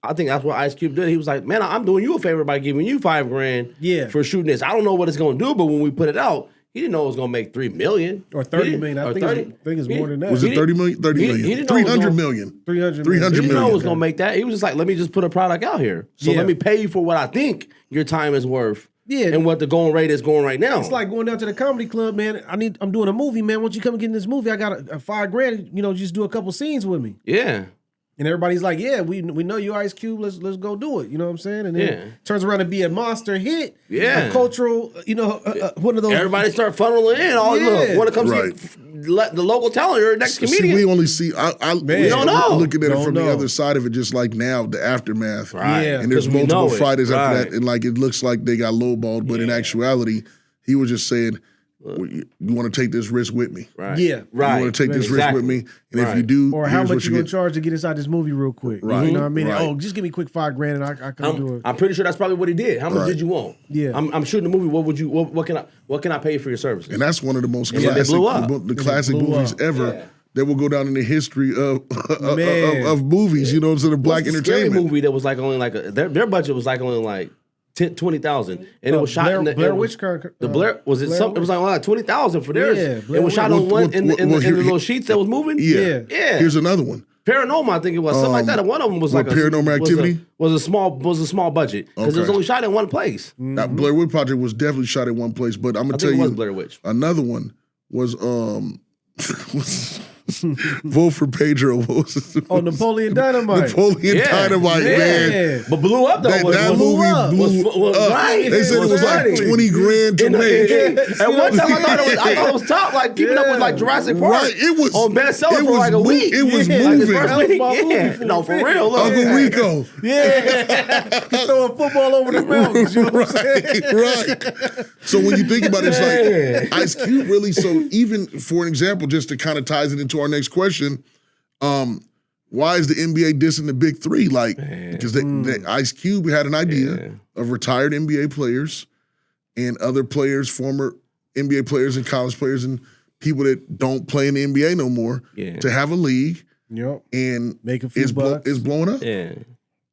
I think that's what Ice Cube did. He was like, man, I'm doing you a favor by giving you $5,000 for shooting this. I don't know what it's going to do, but when we put it out, he didn't know it was going to make $3 million. Or $30 million. I think it's more than that. Was it $30 million? $30 million. $300 million. $300 million. He didn't know it was going to make that. He was just like, let me just put a product out here. So let me pay you for what I think your time is worth. Yeah. And what the going rate is going right now. It's like going down to the comedy club, man. I'm doing a movie, man. Why don't you come and get in this movie? I got a $5,000, just do a couple scenes with me. Yeah. And everybody's like, yeah, we know you Ice Cube. Let's go do it. You know what I'm saying? And then turns around to be a monster hit. Yeah. A cultural, one of those. Everybody start funneling in. Look, when it comes to the local talent or next comedian. See, we only see, we don't know. Looking at it from the other side of it, just like now, the aftermath. Right. Yeah. And there's multiple Fridays after that. And like, it looks like they got lowballed, but in actuality, he was just saying, You want to take this risk with me? Right. Yeah. Right. You want to take this risk with me? And if you do, or how here's much what you you gonna get. charge to get inside this movie real quick? Right. You know what I mean? Right. Oh, just give me a quick $5,000 and I can do it. I'm pretty sure that's probably what he did. How much Right. did you want? Yeah. I'm shooting a movie. What can I pay for your services? And that's one of the most they classic, blew up. the classic blew movies up. ever. Yeah. That will go down in the history Man. of movies. You know, so the black What's the scary entertainment movie that was like only like their budget was like only like 20,000, and it was shot in the Blair it was- Witch. The Blair was it Blair something? It was like only 20,000 for theirs. Yeah, Blair it was shot on Witch. one Well, in the well, the little sheets that was moving. Yeah. yeah. Here's another one. Paranormal, I think it was something like that. And one of them was what, like Paranormal Activity? was a small budget because it was Okay. only shot in one place. Now, Blair Witch Project was definitely shot in one place, but I'm gonna I tell think it you was Blair Witch. another one was Vote for Pedro. What was it? Oh, Napoleon Dynamite. Napoleon Dynamite, man. Yeah. But blew up though. That blew movie up. blew was up. right. They said it was like funny. 20 grand to make. At one time, I thought it was top, like keeping up with like Jurassic Park. Right, it was on bestseller it for was like a mo- week. it was Like the moving. first That was week, my movie yeah. for No, a for minute. real. Look, Uncle Rico. Yeah. Throwing football over the mountains. You know what I'm saying? Right. So when you think about it, it's like Ice Cube really, so even for an example, just to kind of ties it into our next question, why is the NBA dissing the big three? Like, because Ice Cube had an idea of retired NBA players and other players, former NBA players and college players and people that don't play in the NBA no more, to have a league. Yep. And Make a few it's bucks. it's blowing up. Yeah.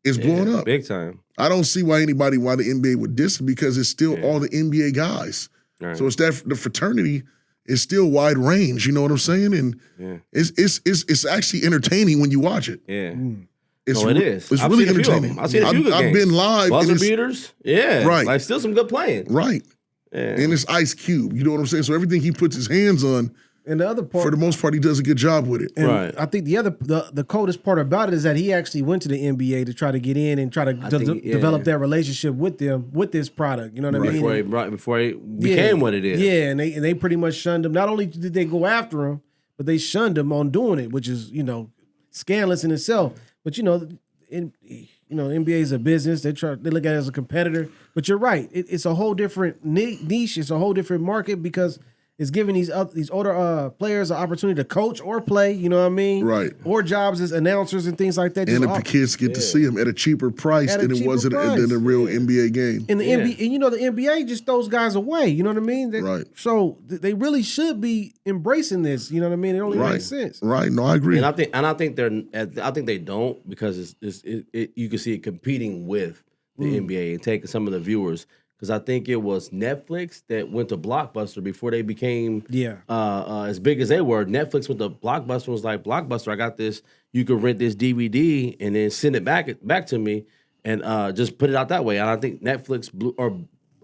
It's blowing up. Big time. I don't see why the NBA would diss it because it's still all the NBA guys. Right. So it's that the fraternity is still wide range. You know what I'm saying? And it's actually entertaining when you watch it. Yeah. It's No, it is. It's I've really seen a few of entertaining. them. I've seen a few good I've games. been live. Buzzer and it's- beaters. Yeah. Right. Like still some good playing. Right. Yeah. And it's Ice Cube. You know what I'm saying? So everything he puts his hands on, And the other part, for the most part, he does a good job with it. and Right. I think the coldest part about it is that he actually went to the NBA to try to get in and try to develop that relationship with them with this product. You know what I mean? Before he became what it is. Yeah, and they pretty much shunned him. Not only did they go after him, but they shunned him on doing it, which is scandalous in itself. But NBA is a business. They look at it as a competitor. But you're right. It's a whole different niche. It's a whole different market because it's giving these older players an opportunity to coach or play. You know what I mean? Right. Or jobs as announcers and things like that. And the kids get to see him at a cheaper price At a than it cheaper was than price. a real NBA game. And the NBA, and the NBA just throws guys away. You know what I mean? Right. So they really should be embracing this. You know what I mean? It only makes sense. Right. No, I agree. And I think they don't because you can see it competing with the NBA and taking some of the viewers. Because I think it was Netflix that went to Blockbuster before they became as big as they were. Netflix went to Blockbuster and was like, Blockbuster, I got this. You can rent this DVD and then send it back to me and just put it out that way. And I think Netflix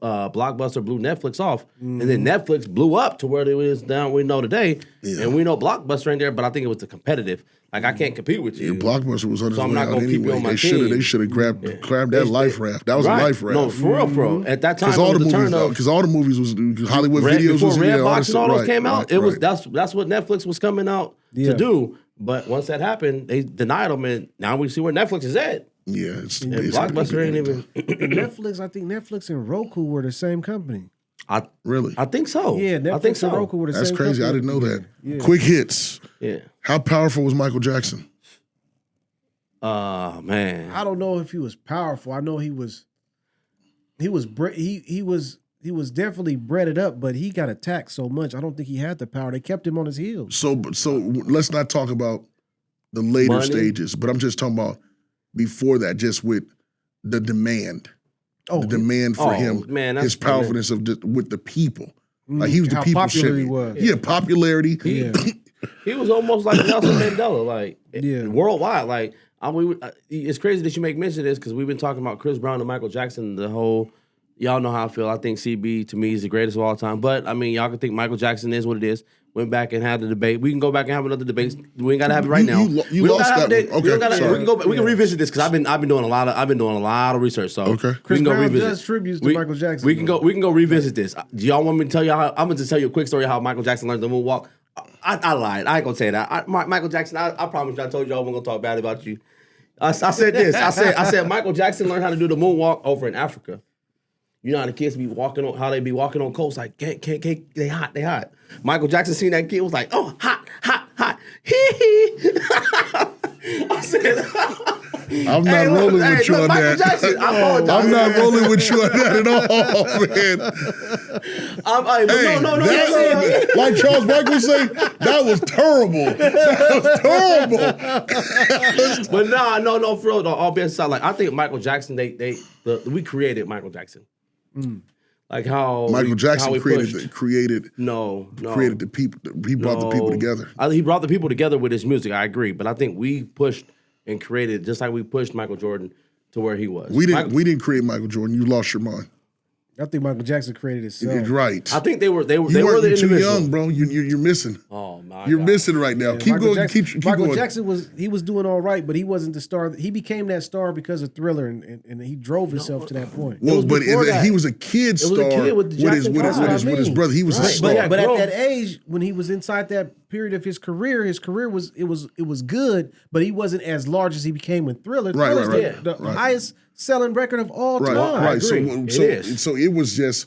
Blockbuster blew Netflix off. And then Netflix blew up to where it is down we know today. And we know Blockbuster ain't there, but I think it was the competitive. Like, I can't compete with you. Yeah, Blockbuster was on his So I'm way not out gonna keep you anyway. on my They should have grabbed that life raft. That was a life raft. No, for real. At that time, Because all it the was the movies, turn of because all the movies was Hollywood videos before was Redbox and all those right, came out. right, It was right. that's what Netflix was coming out to do. But once that happened, they denied them, and now we see where Netflix is at. Yeah, it's And Blockbuster ain't even. And Netflix, I think Netflix and Roku were the same company. Really? I think so. Yeah, Netflix I think so. and Roku were the That's same crazy. company. I didn't know that. Yeah. Quick hits. Yeah. How powerful was Michael Jackson? Man. I don't know if he was powerful. I know he was definitely breaded up, but he got attacked so much. I don't think he had the power. They kept him on his heels. So let's not talk about the later Money? stages, but I'm just talking about before that, just with the demand. Oh, The demand for him, man, his powerfulness with the people. Like he was the how people popular shit. he was. Yeah, popularity. Yeah. He was almost like Nelson Mandela, like Yeah. worldwide. Like it's crazy that you make mention of this because we've been talking about Chris Brown and Michael Jackson. The whole, y'all know how I feel. I think CB to me is the greatest of all time. But I mean, y'all can think Michael Jackson is what it is. Went back and had the debate. We can go back and have another debate. We ain't gotta have it right now. You We don't lost gotta that have it. one. We don't Okay, gotta- sorry. we can go. We can revisit this because I've been doing a lot of research. So Okay. we Chris can go Brown revisit. does tributes to Michael Jackson. We can go revisit this. Do y'all want me to tell you how? I'm gonna just tell you a quick story how Michael Jackson learned the moonwalk. I lied. I ain't gonna say that. Michael Jackson. I promise you. I told y'all I'm gonna talk bad about you. I said this. I said Michael Jackson learned how to do the moonwalk over in Africa. You know how the kids be walking on, how they be walking on coast like, can't, they hot. Michael Jackson seen that kid, was like, oh, hot. I said, I'm not rolling with you on Michael that. Jackson, I apologize. I'm not rolling with you on that at all, man. No. Like Charles Barkley say, that was terrible. That was terrible. But no, for real, though, all being aside, like, I think Michael Jackson, we created Michael Jackson. Like how Michael Jackson created the people. He brought the people together. He brought the people together with his music. I agree, but I think we pushed and created, just like we pushed Michael Jordan to where he was. We didn't create Michael Jordan. You lost your mind. I think Michael Jackson created himself. Right. I think they were the You're too individual. young, bro. You're missing. Oh my! You're God. missing right now. Yeah, Keep Michael going. Jackson, Keep Michael going. Jackson was doing all right, but he wasn't the star. He became that star because of Thriller, and he drove himself to that point. Well, but before that. he was a kid It was a star kid with the Jackson with his brother. He was a star. But at that age, when he was inside that period of his career was good, but he wasn't as large as he became with Thriller. Thriller's the highest selling record of all time. Right. It So it was just,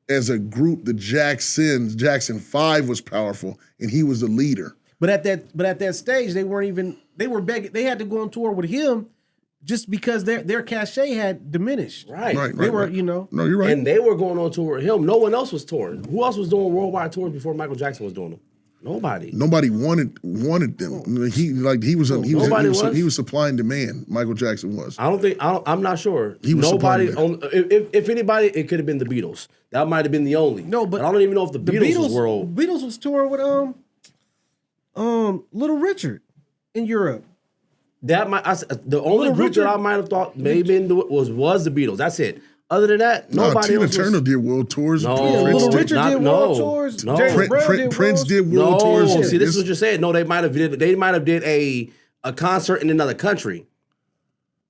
as a group, the Jackson 5 was powerful, and he was the leader. But at that stage, they were begging. They had to go on tour with him just because their cachet had diminished. Right. They were, No, you're right. And they were going on tour with him. No one else was touring. Who else was doing worldwide tours before Michael Jackson was doing them? Nobody. Nobody wanted them. He was supply and demand. Michael Jackson was. I'm not sure. He was Nobody. supplying If anybody, it could have been the Beatles. That might have been the only. No, but I don't even know if the Beatles was world. Beatles was touring with Little Richard in Europe. The only Little group Richard- that I might have thought maybe was the Beatles. That's it. Other than that, nobody Tina else Turner did world tours. No. Little Richard did world tours. No. James Brown Prince did No, world tours. see, this is what you're saying. No, they might have did a concert in another country.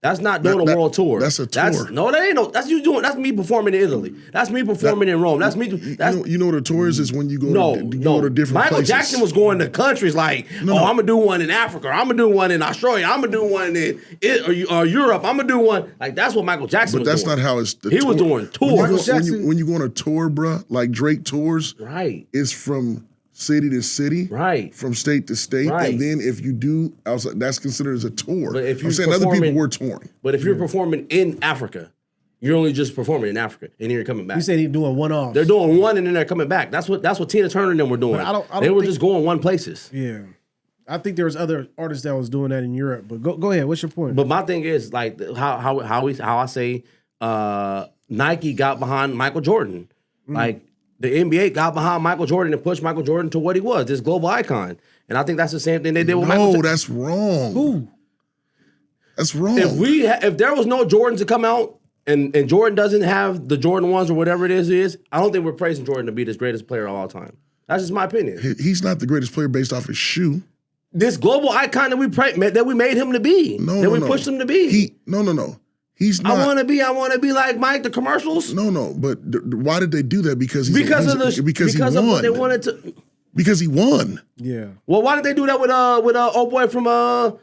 That's not doing a world tour. That's a tour. No, that ain't no. That's you doing. That's me performing in Italy. That's me performing in Rome. That's me. You know what a tour is when you go to different Michael places. Jackson was going to countries like, I'm gonna do one in Africa. I'm gonna do one in Australia. I'm gonna do one in Europe. I'm gonna do one like that's what Michael Jackson was doing. But that's not how it's. He was doing tours. When you go on a tour, bruh, like Drake tours, right? It's from city to city, right? From state to state, right? And then if you do outside, that's considered as a tour. But if I'm saying other people were touring. But if you're performing in Africa, you're only just performing in Africa, and then you're coming back. You said he's doing one-offs. They're doing one, and then they're coming back. That's what Tina Turner and them were doing. I don't they were think- just going one places. Yeah, I think there was other artists that was doing that in Europe. But go ahead. What's your point? But my thing is like how I say Nike got behind Michael Jordan, like. The NBA got behind Michael Jordan and pushed Michael Jordan to what he was, this global icon. And I think that's the same thing they did with Michael Jordan. No, that's wrong. Who? That's wrong. If there was no Jordans to come out and Jordan doesn't have the Jordan 1s or whatever it is, I don't think we're praising Jordan to be the greatest player of all time. That's just my opinion. He's not the greatest player based off his shoe. This global icon that we made him to be, we pushed him to be. No. He's not. I want to be like Mike. The commercials. No. But why did they do that? Because he of what they wanted to. Because he won. Yeah. Well, why did they do that with old boy from the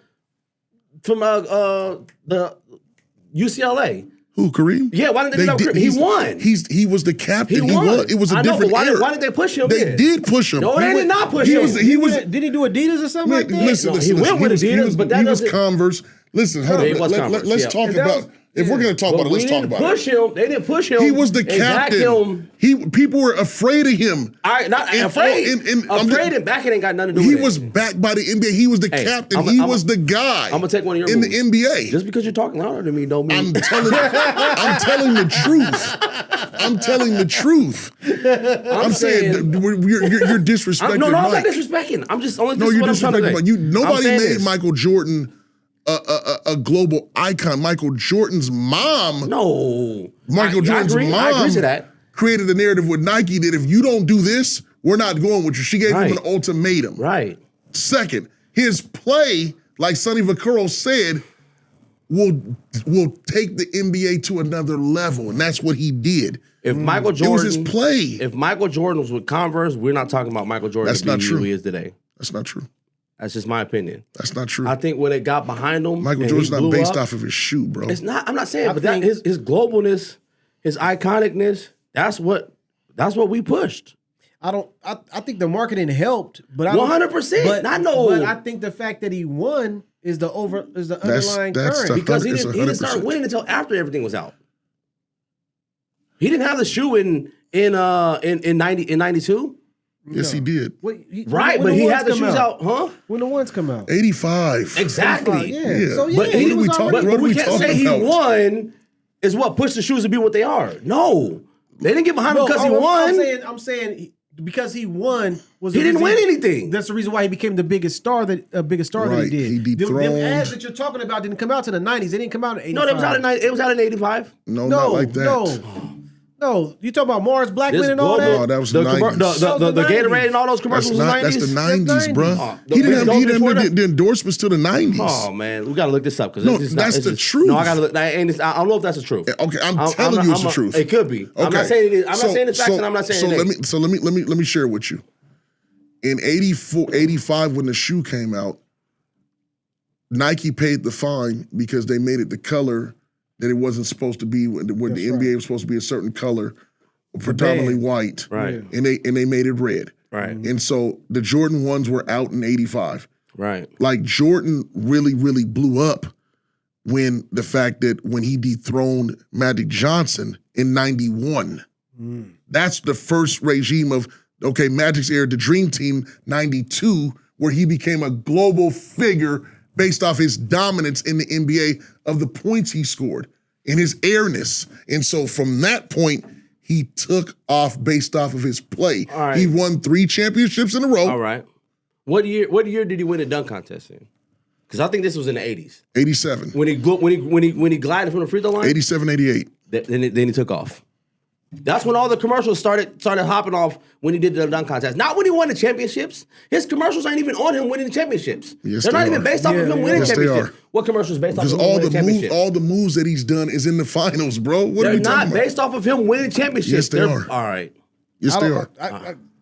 UCLA? Who, Kareem? Yeah, why didn't they do that with Kareem? He won. He was the captain. He won. It was a different era. Why did they push him? They did push him. No, they did not push him. Did he do Adidas or something like that? Listen, he went with Adidas, but that doesn't. He was Converse. Listen, hold on. Let's talk about. If we're going to talk about it, let's talk about it. They didn't push him. He was the captain. People were afraid of him. Afraid and backing ain't got nothing to do with it. He was backed by the NBA. He was the captain. He was the guy. I'm gonna take one of your in moves. the NBA. Just because you're talking louder than me, don't mean. I'm telling the truth. I'm telling the truth. I'm saying you're disrespecting. No, I'm Mike. not disrespecting. I'm just only. No, you're disrespecting Mike. Nobody made this. Michael Jordan a global icon. Michael Jordan's mom. No. Jordan's I agree to that. Created the narrative with Nike that if you don't do this, we're not going with you. She gave him an ultimatum. Right. Second, his play, like Sonny Vaccaro said, will take the NBA to another level, and that's what he did. If Michael Jordan, it was his play. If Michael Jordan was with Converse, we're not talking about Michael Jordan. That's not true. Who he is today. That's not true. That's just my opinion. That's not true. I think when it got behind him, Michael Jordan's not based off of his shoe, bro. It's not. I'm not saying, but his globalness his iconicness. That's what we pushed. I think the marketing helped, but I 100%. But But I think the fact that he won is the underlying current. Because he It's didn't start 100%. winning until after everything was out. He didn't have the shoe in 92. Yes, he did. Right, but he had the shoes out, huh? When the ones come out. 85. Exactly. Yeah. So But he what are we was talking- already. what But are we we can't talking say he about? won is what pushed the shoes to be what they are. No. They didn't get behind him because he won. I'm saying because he won was He the didn't reason- win anything. That's the reason why he became the biggest star that Right, he he did. Them dethroned- ads that you're talking about didn't come out to the 90s. They didn't come out in 85. No, it was out in 85. No, not like that. No. You talking about Mars Blackman This and all global- No, that? that was the, the commer- 90s. the Gatorade and all those That's commercials was not. 90s. That's the 90s, bro. the He didn't before have that? the endorsements till the 90s. Oh man, we gotta look this up because No, that's the truth. No, I gotta look. I don't know if that's the truth. Okay, I'm telling you it's the truth. It could be. I'm not saying it is. I'm not saying it's facts, and I'm not saying it ain't. let me share it with you. In 84, 85, when the shoe came out, Nike paid the fine because they made it the color that it wasn't supposed to be when the NBA was supposed to be a certain color, predominantly white, Right. And they made it red, Right. And so the Jordan ones were out in 85. Right. Like Jordan really blew up when the fact that when he dethroned Magic Johnson in 91. That's the first regime of, okay, Magic's era, the Dream Team, 92, where he became a global figure based off his dominance in the NBA of the points he scored and his airness. And so from that point, he took off based off of his play. All right. He won 3 championships in a row. All right. What year did he win a dunk contest in? Because I think this was in the 80s. 87. When he glided from the free throw line. 87, 88. Then he took off. That's when all the commercials started hopping off when he did the dunk contest. Not when he won the championships. His commercials ain't even on him winning the championships. Yes, They're not they even are. based off of him winning Yes, they championships. are. What commercials based off of Because him all winning championships? all the moves that he's done is in the finals, bro. What are They're we talking not about? based off of him winning championships. Yes, they are. All right. Yes, they are.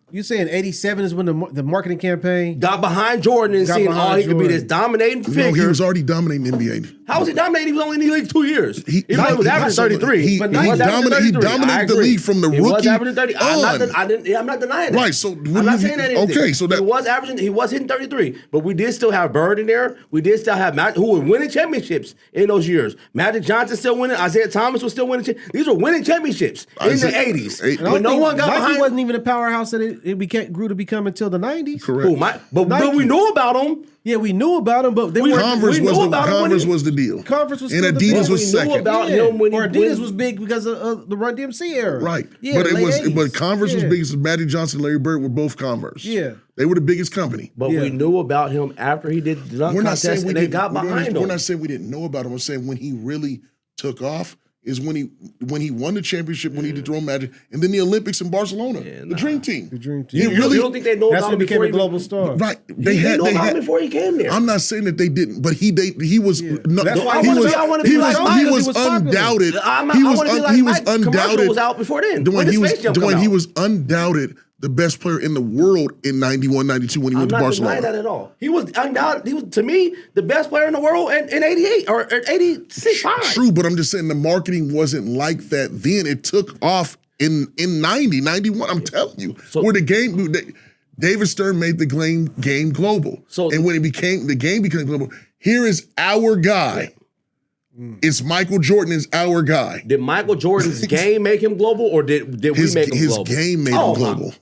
You saying 87 is when the marketing campaign Got behind Jordan and Got seeing behind all he could be Jordan. this dominating No, figure. he was already dominating the NBA. How was he dominating? He was only in the league 2 years. He- Even though he was he- averaging 33. he- but he was averaging dominated- he 33. dominated I the agree. league from the He was rookie averaging 30. I'm on. not denying that. Right, so I'm when not you- saying that anything. okay, so that- he was hitting 33. But we did still have Bird in there. We did still have Magic, who were winning championships in those years. Magic Johnson still winning. Isaiah Thomas was still winning. These were winning championships in the 80s. When no one got Nike behind. wasn't even a powerhouse that it grew to become until the 90s. Correct. But we knew about him. Yeah, we knew about him, but Converse we knew about him when Converse he- was the deal. Converse was and still the Adidas best. was We knew second. about him when he or Adidas when- was big because of the Run DMC era. Right. Yeah, but it late was 80s. but Converse was Yeah. biggest. Magic Johnson and Larry Bird were both Converse. Yeah. They were the biggest company. But Yeah. we knew about him after he did the dunk We're not contest, saying we and they didn't. got behind him. We're not saying we didn't know about him. I'm saying when he really took off is when he won the championship, when he dethroned Magic, and then the Olympics in Barcelona, the Dream Team. The Dream Team. He You really don't think they know That's about when him he became before a global star. right. They They know about had. him before he came there. I'm not saying that they didn't, but he was. No, That's why he I wanna was. be- I wanna be He like was. Mike He because was he was popular. undoubted. I He wanna was. be like He was Mike. Commercial undoubted. was out before then. When When did he was. Space Jam come When he out? was undoubted the best player in the world in 91, 92 when he I'm went to not Barcelona. denying that at all. He was undoubted. He was, to me, the best player in the world in 88 or 86. True, but I'm just saying the marketing wasn't like that then. It took off in 90, 91. I'm telling you. So- where the game, David Stern made the game global. So- and when the game became global, here is our guy. It's Michael Jordan is our guy. Did Michael Jordan's game make him global, or did we make him global? His game made Oh, him global.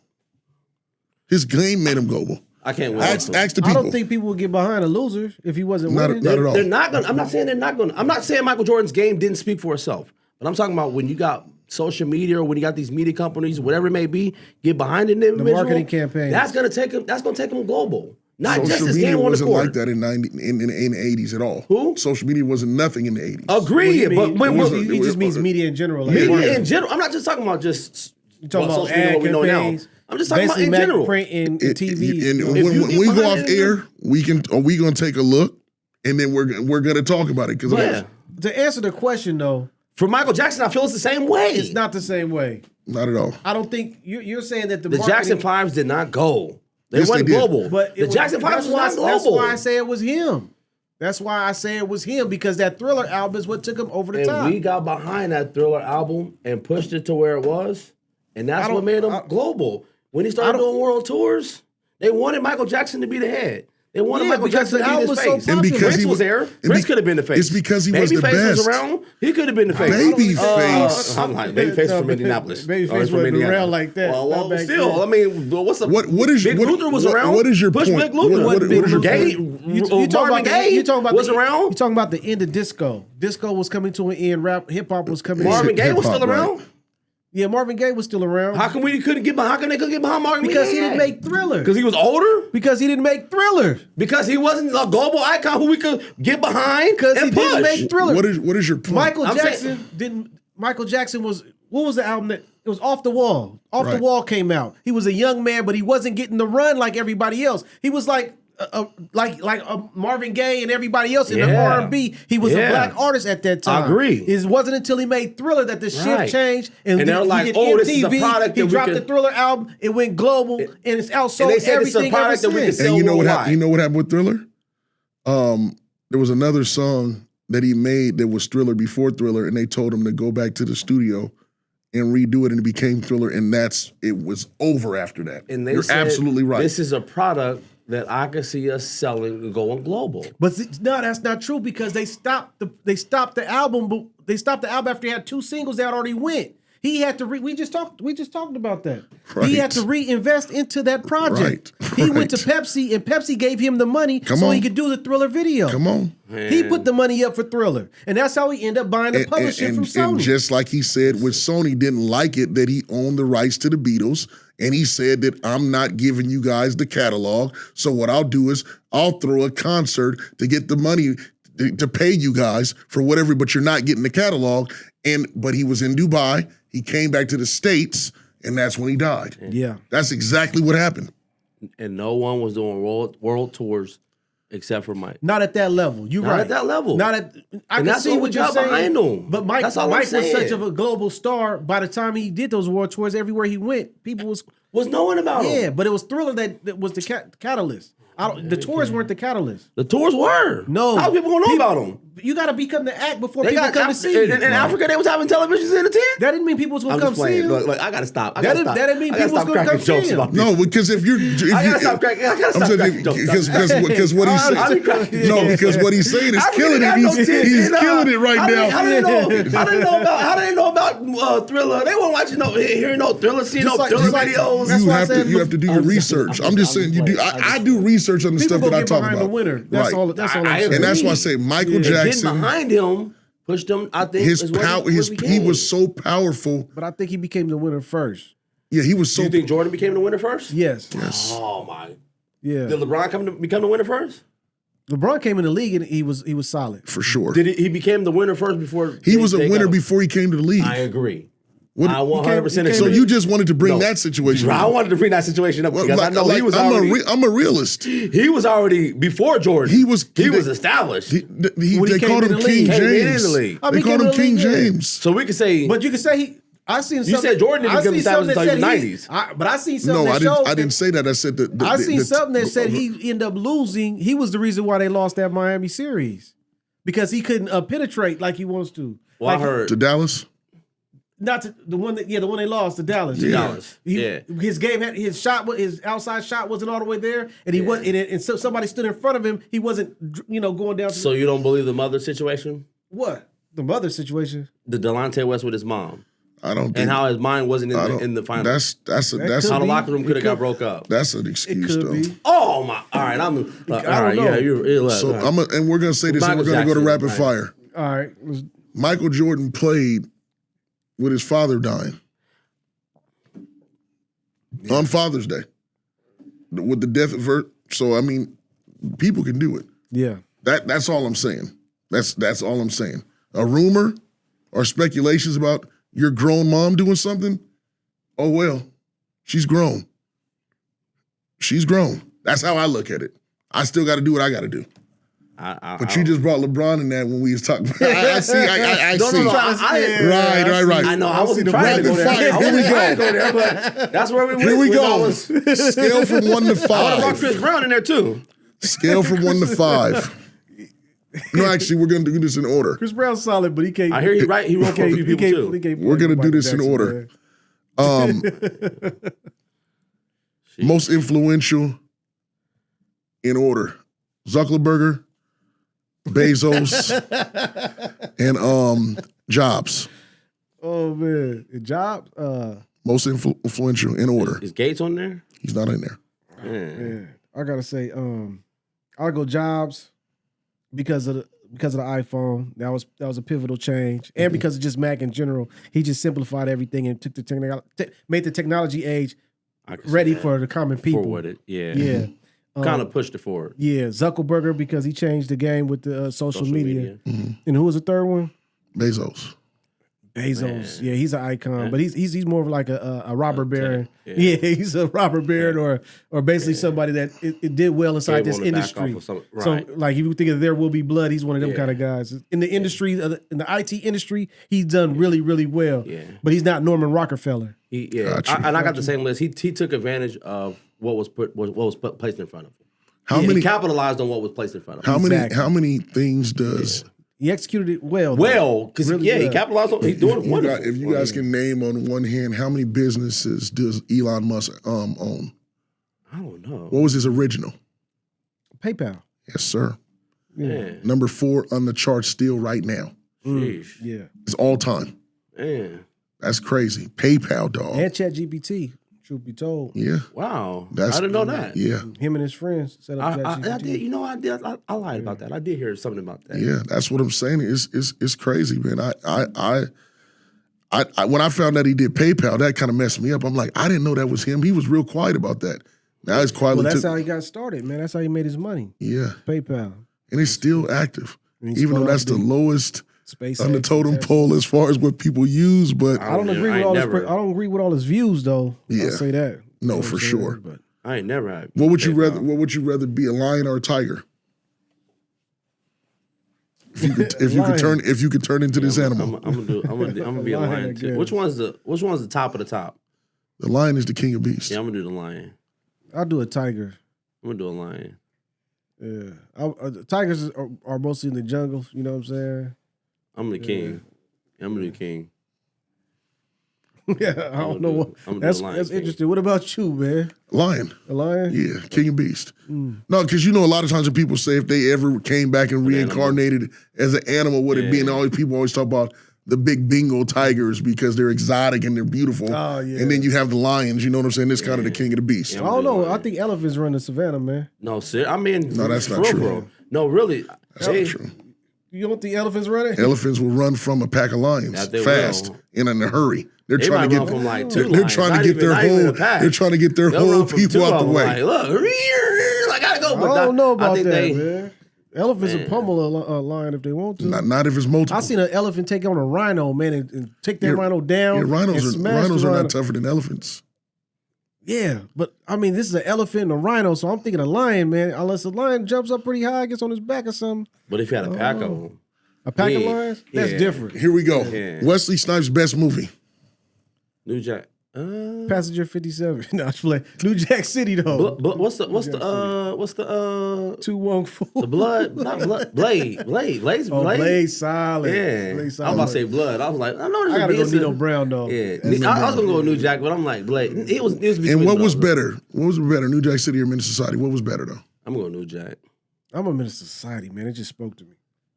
His game made him global. I can't win. Ask the I people. don't think people would get behind a loser if he wasn't winning. Not at all. They're not gonna. I'm not saying they're not gonna. I'm not saying Michael Jordan's game didn't speak for itself. But I'm talking about when you got social media or when you got these media companies, whatever it may be, get behind an individual. marketing campaign. That's gonna take him. That's gonna take him global. Not just Social his media game on the wasn't court. like that in the 80s at all. Who? Social media wasn't nothing in the 80s. Agree, but when he just means media in general. Like media in general, I'm not just talking about just You talking about social media, what we know now. campaigns, I'm just talking about basically in general. print and TV. And If when you get we go behind off it, air, we gonna take a look, and then we're gonna talk about it because Yeah. To answer the question though, For Michael Jackson, I feel it's the same way. it's not the same way. not at all. I don't think you're saying that the The marketing, Jackson Fives did not go. They Yes, went they did. global. but the Jackson Fives was not global. That's why I say it was him. That's why I say it was him, because that Thriller album is what took him over the And top. we got behind that Thriller album and pushed it to where it was, and that's what made him global. When he started doing world tours, they wanted Michael Jackson to be the head. They wanted Michael Jackson to be his face. And because Prince he was there. Prince could have been the face. It's because he was the Babyface best. was around. He could have been the face. Babyface. I'm like, Babyface from Indianapolis. Babyface wasn't around like that. Well, still, I mean, what's up? What is Big Luther was around. What is your Push point? Big Luther. What is your Gay? point? Marvin Gaye was around. You're talking about the end of disco. Disco was coming to an end. Rap, hip hop was coming. Marvin in. Gaye was still Hip-hop, around. right. Yeah, Marvin Gaye was still around. How come we couldn't get behind? How come they couldn't get behind Marvin Gaye? Because he didn't make Thriller. Because he was older. Because he didn't make Thriller. Because he wasn't a global icon who we could get behind. Because he and didn't push. make Thriller. What is your point? Michael I'm Jackson saying- didn't. Michael Jackson was. What was the album that it was? Off the Wall. Off the Right. Wall came out. He was a young man, but he wasn't getting the run like everybody else. He was like Marvin Gaye and everybody else in the Yeah. R&B. He was a Yeah. black artist at that time. I agree. It wasn't until he made Thriller that the shift Right. changed. And they're he like, did oh, this is a MTV. product He that we dropped can- the Thriller album. It went global, and it's outsold And they said it's a everything product ever that we can since. sell And you know what worldwide. happened? You know what happened with Thriller? There was another song that he made that was Thriller before Thriller, and they told him to go back to the studio and redo it, and it became Thriller, and it was over after that. And they You're said, absolutely right. This is a product that I can see us selling and going global. But no, that's not true, because they stopped the album. But they stopped the album after he had 2 singles that already went. He had to we just talked about that. Right. He had to reinvest into that project. Right. He went to Right. Pepsi, and Pepsi gave him the money so he on. could do the Thriller video. Come on. He put the money up for Thriller, and that's how he ended up buying the publishing from Sony. And just like he said with Sony, didn't like it that he owned the rights to the Beatles. And he said that I'm not giving you guys the catalog. So what I'll do is I'll throw a concert to get the money to pay you guys for whatever, but you're not getting the catalog. But he was in Dubai. He came back to the States, and that's when he died. Yeah. That's exactly what happened. And no one was doing world tours except for Mike. Not at that level. You're Not right. at that level. Not at. I And can that's see what what we you're got saying. behind him. But Mike That's all I'm was saying. such of a global star. By the time he did those world tours, everywhere he went, people was knowing about him. Yeah, but it was Thriller that was the catalyst. The tours weren't the catalyst. The tours were. No. How people gonna know about them? You got to become the act before They people got come to see you. in Africa. They was having televisions in the tent. That didn't mean people was going I'm to come just see playing. you. Look, I gotta stop. That didn't mean I gotta people was stop gonna come cracking see jokes you. about this. No, because if you're, I gotta stop cracking. I gotta stop cracking jokes. because what he's saying. Because what he's saying is killing it. He's killing it right now. How did they know about Thriller? They weren't watching hearing no Thriller, seeing no Thriller videos. That's why I said You have to do your research. I'm just saying you do. I do research on the People stuff gonna that I get talk behind about. the winner. That's all. That's all. I'm saying. And that's why I say Michael And getting Jackson. behind him pushed him. I think His is what power. he He became. was so powerful. But I think he became the winner first. Yeah, he was Do so. you think Jordan became the winner first? Yes. Oh my! Yeah. Did LeBron become the winner first? LeBron came in the league and he was solid. For sure. Did he became the winner first before He was a they got winner him? before he came to the league. I agree. What- I 100% So agree. you just wanted to bring No. that situation I up. wanted to bring that situation up because I know he was I'm already. I'm a realist. He was already before Jordan. He was established. When They he came called in him the King league. Came in James. the league. I They mean, called came him in the King league, yeah. James. So we could say, But you can say I seen. You said Jordan didn't become established until the 90s. But I seen something No, that I showed. didn't say that. I said that. I seen something that said he ended up losing. He was the reason why they lost that Miami series because he couldn't penetrate like he wants to. well, I Like, heard to Dallas. not to, the one that the one they lost to Dallas. Dallas. His game had his outside shot wasn't all the way there, and he wasn't. And so somebody stood in front of him. He wasn't going down. To So you don't believe the mother situation? what the mother situation? The Delonte West with his mom. I don't think. And how his mind wasn't in the final. That's could how the be. locker room could have got could- broke up. that's an It excuse could though. be. Oh my! All right, all right. know. Yeah, you're So all right. and we're gonna say this, and Michael we're gonna go to Jackson, rapid right. fire. All right. Michael Jordan played with his father dying on Father's Day with the death of her. So I mean, people can do it. Yeah. That's all I'm saying. That's all I'm saying. A rumor or speculations about your grown mom doing something. Oh well, she's grown. She's grown. That's how I look at it. I still got to do what I got to do. But you just brought LeBron in that when we was talking. I see. I No, see. no, I Right. I know. I wasn't the trying to go rapid there. fire. I Here we wasn't trying to go. go there, but that's where we went. Here we when I go. was- Scale from 1 to I would have brought 5. Chris Brown in there too. Scale from 1 to 5. No, actually, we're gonna do this in order. Chris Brown's solid, but he can't. I hear you right. He wrote for a few people too. We're gonna do this in order. Most influential in order: Zuckerberg, Bezos, and Jobs. Oh man, Jobs. Most influential in order. Is Gates on there? He's not in there. Man, I gotta say, I'll go Jobs because of the iPhone. That was a pivotal change, and because of just Mac in general, he just simplified everything and took the made the technology age ready for the common people. Forwarded, yeah. Yeah. Kind of pushed it forward. Yeah, Zuckerberg because he changed the game with the social media. And who was the third one? Bezos. Yeah, he's an icon, but he's more of like a robber baron. Yeah, he's a robber baron or basically somebody that it did well inside this industry. So like if you think of There Will Be Blood, he's one of them kind of guys. In the industry, in the IT industry, he's done really, really well. Yeah. But he's not Norman Rockefeller. Gotcha. I got the same list. He took advantage of what was placed in front of him. He capitalized on what was placed in front of him. How many things does he executed it well? Because he capitalized on. He's doing wonderful. If you guys can name on one hand, how many businesses does Elon Musk own? I don't know. What was his original? PayPal. Yes, sir. Yeah. Number 4 on the chart still right now. Yeah. It's all time. Man. That's crazy. PayPal, dog. And ChatGPT, truth be told. Yeah. Wow. I didn't know that. Yeah. Him and his friends set up ChatGPT. I did. You know, I did. I lied about that. I did hear something about that. Yeah, that's what I'm saying. It's crazy, man. I when I found out he did PayPal, that kind of messed me up. I'm like, I didn't know that was him. He was real quiet about that. Now he's quietly. Well, that's how he got started, man. That's how he made his money. Yeah. PayPal. And it's still active, even though that's the lowest space on the totem pole as far as what people use. But I don't agree with all his views, though. Yeah. I'll say that. No, for sure. But I ain't never had. What would you rather? What would you rather be, a lion or a tiger? If you could turn into this animal. I'm gonna be a lion too. Which one's the top of the top? The lion is the king of beasts. Yeah, I'm gonna do the lion. I'll do a tiger. I'm gonna do a lion. Yeah, tigers are mostly in the jungle. You know what I'm saying? I'm the king. I'm gonna do king. Yeah, I don't know what. That's interesting. What about you, man? Lion. A lion? Yeah, king and beast. No, because you know a lot of times when people say if they ever came back and reincarnated as an animal, would it be? And all people always talk about the big Bengal tigers because they're exotic and they're beautiful. Oh, yeah. And then you have the lions, you know what I'm saying? This kind of the king of the beast. Yeah, I don't know. I think elephants run the savannah, man. No, sir. I mean, no, that's not true. Bro. No, really. That's not true. You don't think elephants run it? Elephants will run from a pack of lions fast and in a hurry. They're trying to get from like two they're trying to get their whole they're trying to get their whole people out the way. Like, look, I gotta go. But I don't know about that, man. Elephants will pummel a lion if they want to. Not if it's multiple. I seen an elephant take on a rhino, man, and take that rhino down. Yeah, rhinos are not tougher than elephants. Yeah, but I mean, this is an elephant and a rhino, so I'm thinking a lion, man. Unless the lion jumps up pretty high, gets on his back or something. But if you had a pack of them. A pack of lions? That's different. Here we go. Yeah. Wesley Snipes' best movie. New Jack. Passenger 57. No, New Jack City though. What's the Tu Wong Fu. The blood, not blood. Blade's Blade solid. Yeah. Blade solid. I was about to say blood. I was like, I know I gotta go Nino Brown though. Yeah. I was gonna go with New Jack, but I'm like Blade. It was and what was better? What was better, New Jack City or Menace Society? What was better though? I'm going New Jack. I'm a Menace Society, man. It just spoke to me.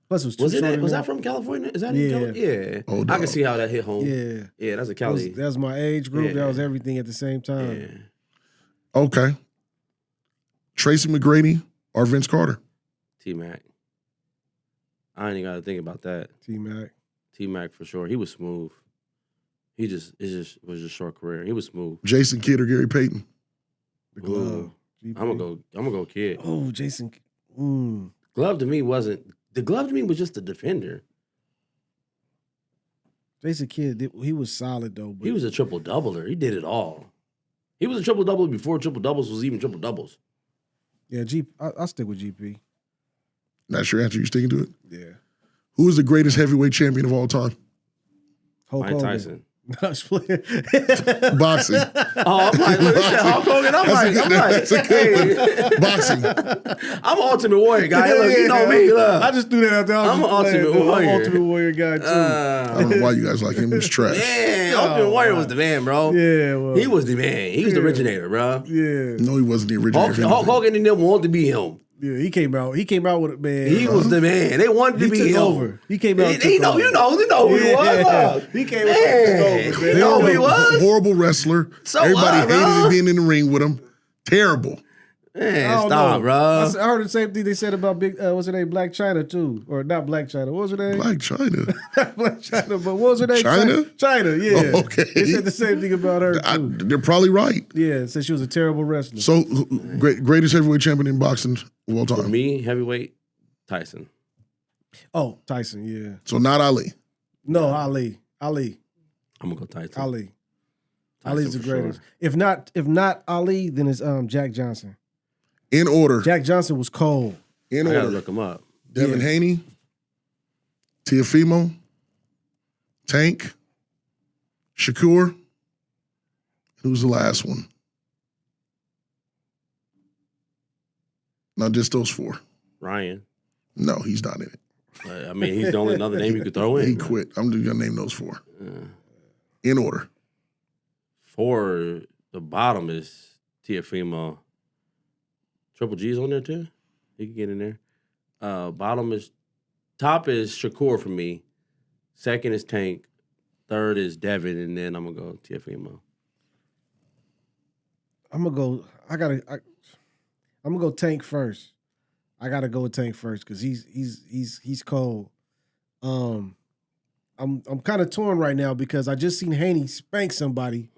Plus, it was that from California? Is that in California? Yeah. Oh, I can see how that hit home. Yeah, that's a Cali. That was my age group. That was everything at the same time. Yeah. Okay. Tracy McGrady or Vince Carter? T-Mac. I ain't even got to think about that. T-Mac for sure. He was smooth. It just was a short career. He was smooth. Jason Kidd or Gary Payton? The Glove. I'm gonna go Kidd. Oh, Jason. Glove to me wasn't. The Glove to me was just a defender. Jason Kidd, he was solid though. But he was a triple doubler. He did it all. He was a triple double before triple doubles was even triple doubles. Yeah, I'll stick with GP. That's your answer. You sticking to it? Yeah. Who is the greatest heavyweight champion of all time? Hulk Mike Hogan. Tyson. No, split. Boxing. Oh, I'm like, look, this shit Hulk Hogan. That's a good one. Boxing. I'm an Ultimate Warrior guy. Look, you know me. Look. I just threw that out there. I'm an Ultimate Warrior. I'm an Ultimate Warrior guy too. I don't know why you guys like him. He's trash. Man, Ultimate Warrior was the man, bro. Yeah, well, He was the man. He was the originator, bro. yeah, No, he wasn't the originator. Hulk Hogan and them wanted to be him. yeah. He came out with it, man. He was the man. They wanted to He be took him. over. He came out. and You took know over. who he was. Look. He came out. And took over, You man. know who he was. Horrible wrestler. So Everybody what, hated bro? him being in the ring with him. Terrible. I Man, don't stop, know. bro. I heard the same thing they said about what's her name, Black China too, or not Black China. What was her name? Black China. Not Black China, but what was her name? China? China, yeah. Oh, okay. They said the same thing about her too. They're probably right. Yeah, said she was a terrible wrestler. So, greatest heavyweight champion in boxing of all For time. me, heavyweight, Tyson. Oh, Tyson, yeah. So, not Ali. No, Ali. I'm gonna go Tyson. Ali. Tyson Ali's the for greatest. sure. If not Ali, then it's Jack Johnson. In order. Jack Johnson was cold. In I gotta order. look him up. Devin Haney, Teofimo, Tank, Shakur. Who's the last one? Not just those four. Ryan. No, he's not in it. I mean, he's the only other name you could throw in. He bro. quit. I'm just gonna name those four. In order. For the bottom is Teofimo. Triple G's on there too. He can get in there. Top is Shakur for me. Second is Tank. Third is Devin, and then I'm gonna go Teofimo. I'm gonna go Tank first. I gotta go with Tank first because he's cold. I'm kind of torn right now because I just seen Haney spank somebody,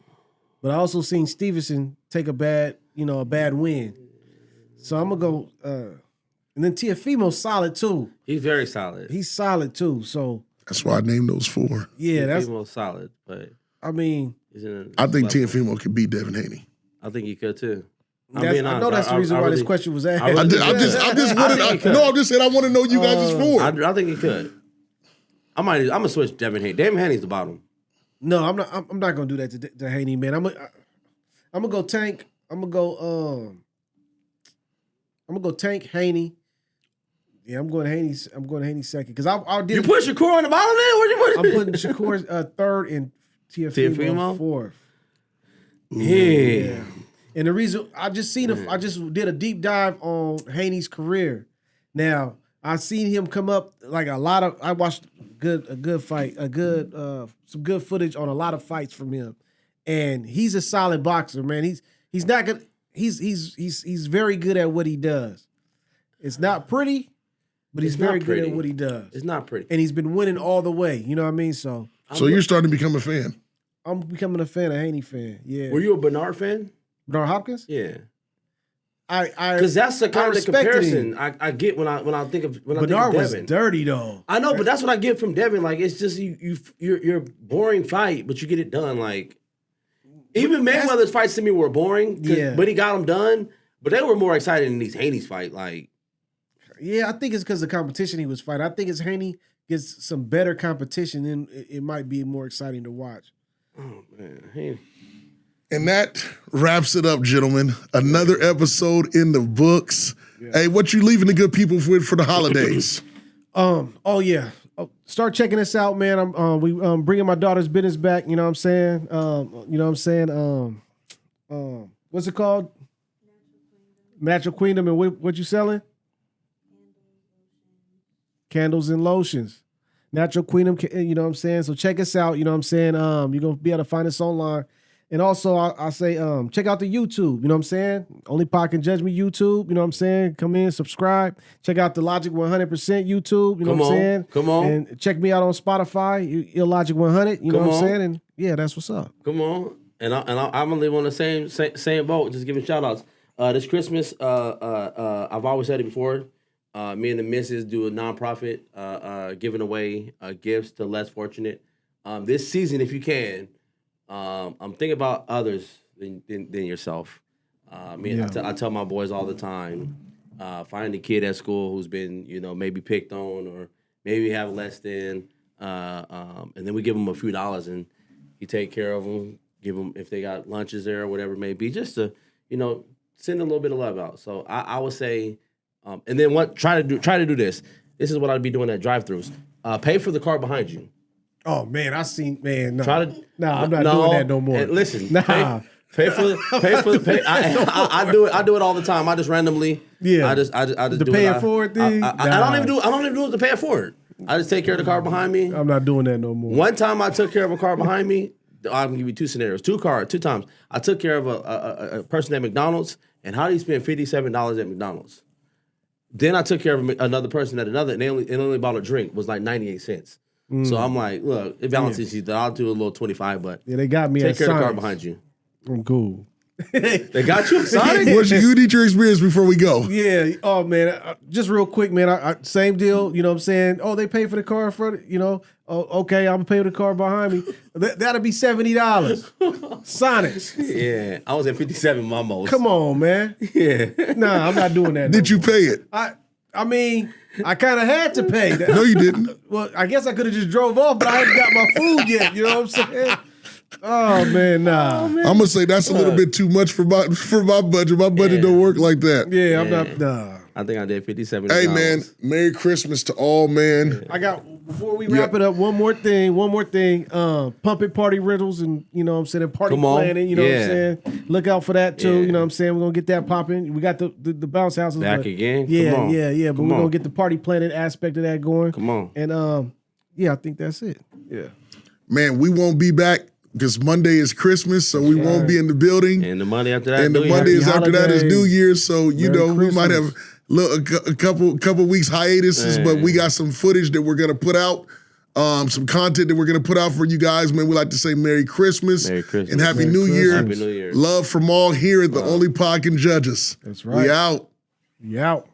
but I also seen Stevenson take a bad win. So I'm gonna go, and then Teofimo's solid too. He's very solid. He's solid too. So That's why I named those four. yeah, that's. Teofimo's solid, but I mean, he's in I think level. Teofimo could beat Devin Haney. I think he could too. I know that's the reason why this question was asked. I really- I just wanted. think he could. No, I'm just saying I want to know you guys' four. I think he could. I'm gonna switch Devin Haney. Devin Haney's the bottom. No, I'm not. I'm not gonna do that to Haney, man. I'm gonna go Tank. I'm gonna go Tank Haney. Yeah, I'm going Haney second because I did. You put Shakur on the bottom there? Where'd you put I'm putting Shakur third and Teofimo fourth. Yeah. And the reason I just did a deep dive on Haney's career. Now I seen him come up like I watched some good footage on a lot of fights from him, and he's a solid boxer, man. He's very good at what he does. It's not pretty, but he's It's not very good pretty. at what he does. It's not pretty. And he's been winning all the way. You know what I mean? So So you're starting to become a fan. I'm becoming a Haney fan. Yeah. Were you a Bernard fan? Bernard Hopkins? Yeah. I Because that's the kind of the respected comparison him. I get when I think of Bernard was Devin. dirty though. I know, but that's what I get from Devin. Like it's just you're boring fight, but you get it done. Like even Mayweather's fights to me were boring, Yeah. but he got them done. But they were more exciting than these Haney's fight. Like Yeah, I think it's because of the competition he was fighting. I think it's Haney gets some better competition, then it might be more exciting to watch. oh man, Haney. And that wraps it up, gentlemen. Another episode in the books. Yeah. Hey, what you leaving the good people with for the holidays? Start checking us out, man. We bringing my daughter's business back. You know what I'm saying? What's it called? Natural Queendom. And what you selling? Candles and lotions. Natural Queendom. You know what I'm saying? So check us out. You know what I'm saying? You're gonna be able to find us online. And also, I say, check out the YouTube, you know what I'm saying? Only Pod Can Judge Me YouTube, you know what I'm saying? Come in, subscribe. Check out the Logic 100% YouTube, you know what I'm saying? Come on. And check me out on Spotify, Illogic 100, you know what I'm saying? And yeah, that's what's up. Come on. And I'm gonna live on the same boat, just giving shout outs. This Christmas, I've always said it before. Me and the missus do a nonprofit giving away gifts to less fortunate. This season, if you can, I'm thinking about others than yourself. I tell my boys all the time, find a kid at school who's been, maybe picked on or maybe have less than, and then we give them a few dollars and You take care of them, give them if they got lunches there or whatever it may be, just to send a little bit of love out. So I would say, and then try to do this. This is what I'd be doing at drive-throughs. Pay for the car behind you. Oh man, I'm not doing that no more. Listen, nah. Pay for the. I do it all the time. I just randomly. Yeah. I just The do pay it it forward thing. I don't even do it to pay it forward. I just take care of the car behind me. I'm not doing that no more. One time I took care of a car behind me. I'm gonna give you two scenarios. Two times. I took care of a person at McDonald's, and how do you spend $57 at McDonald's? Then I took care of another person at another, and they only bought a drink. It was like 98 cents. So I'm like, look, it balances you. I'll do a little 25, but they got me. Take at care of the car Sonics. behind you. I'm cool. They got you, Sonic. You need your experience before we go. Yeah. Oh man, just real quick, man. I same deal. You know what I'm saying? Oh, they pay for the car in front. Oh, okay. I'm gonna pay for the car behind me. That'll be $70. Sonics. Yeah, I was at 57 almost. Come on, man. Yeah. Nah, I'm not doing that. Did you pay it? I mean, I kind of had to pay. No, you didn't. Well, I guess I could have just drove off, but I hadn't got my food yet. You know what I'm saying? Oh man, nah. I'm gonna say that's a little bit too much for my budget. My budget don't work like that. Yeah, I'm not. Nah. I think I did 57. Hey man, Merry Christmas to all, man. I got before we wrap it up. One more thing. Pump It Party Rentals and you know what I'm saying, and party planning. You know what I'm saying. Look out for that too. You know what I'm saying. We're gonna get that popping. We got the bounce houses back again. Yeah. But we're gonna get the party planning aspect of that going. Come on. And I think that's it. Yeah. Man, we won't be back because Monday is Christmas, so we won't be in the building. And the Monday after that, and the Mondays after that is New Year's. So we might have a couple weeks hiatuses, but we got some footage that we're gonna put out, some content that we're gonna put out for you guys. Man, we like to say Merry Christmas, and Happy New Year. Happy New Year. Love from all here at the Only Pod Can Judge Us. That's right. We out. You out.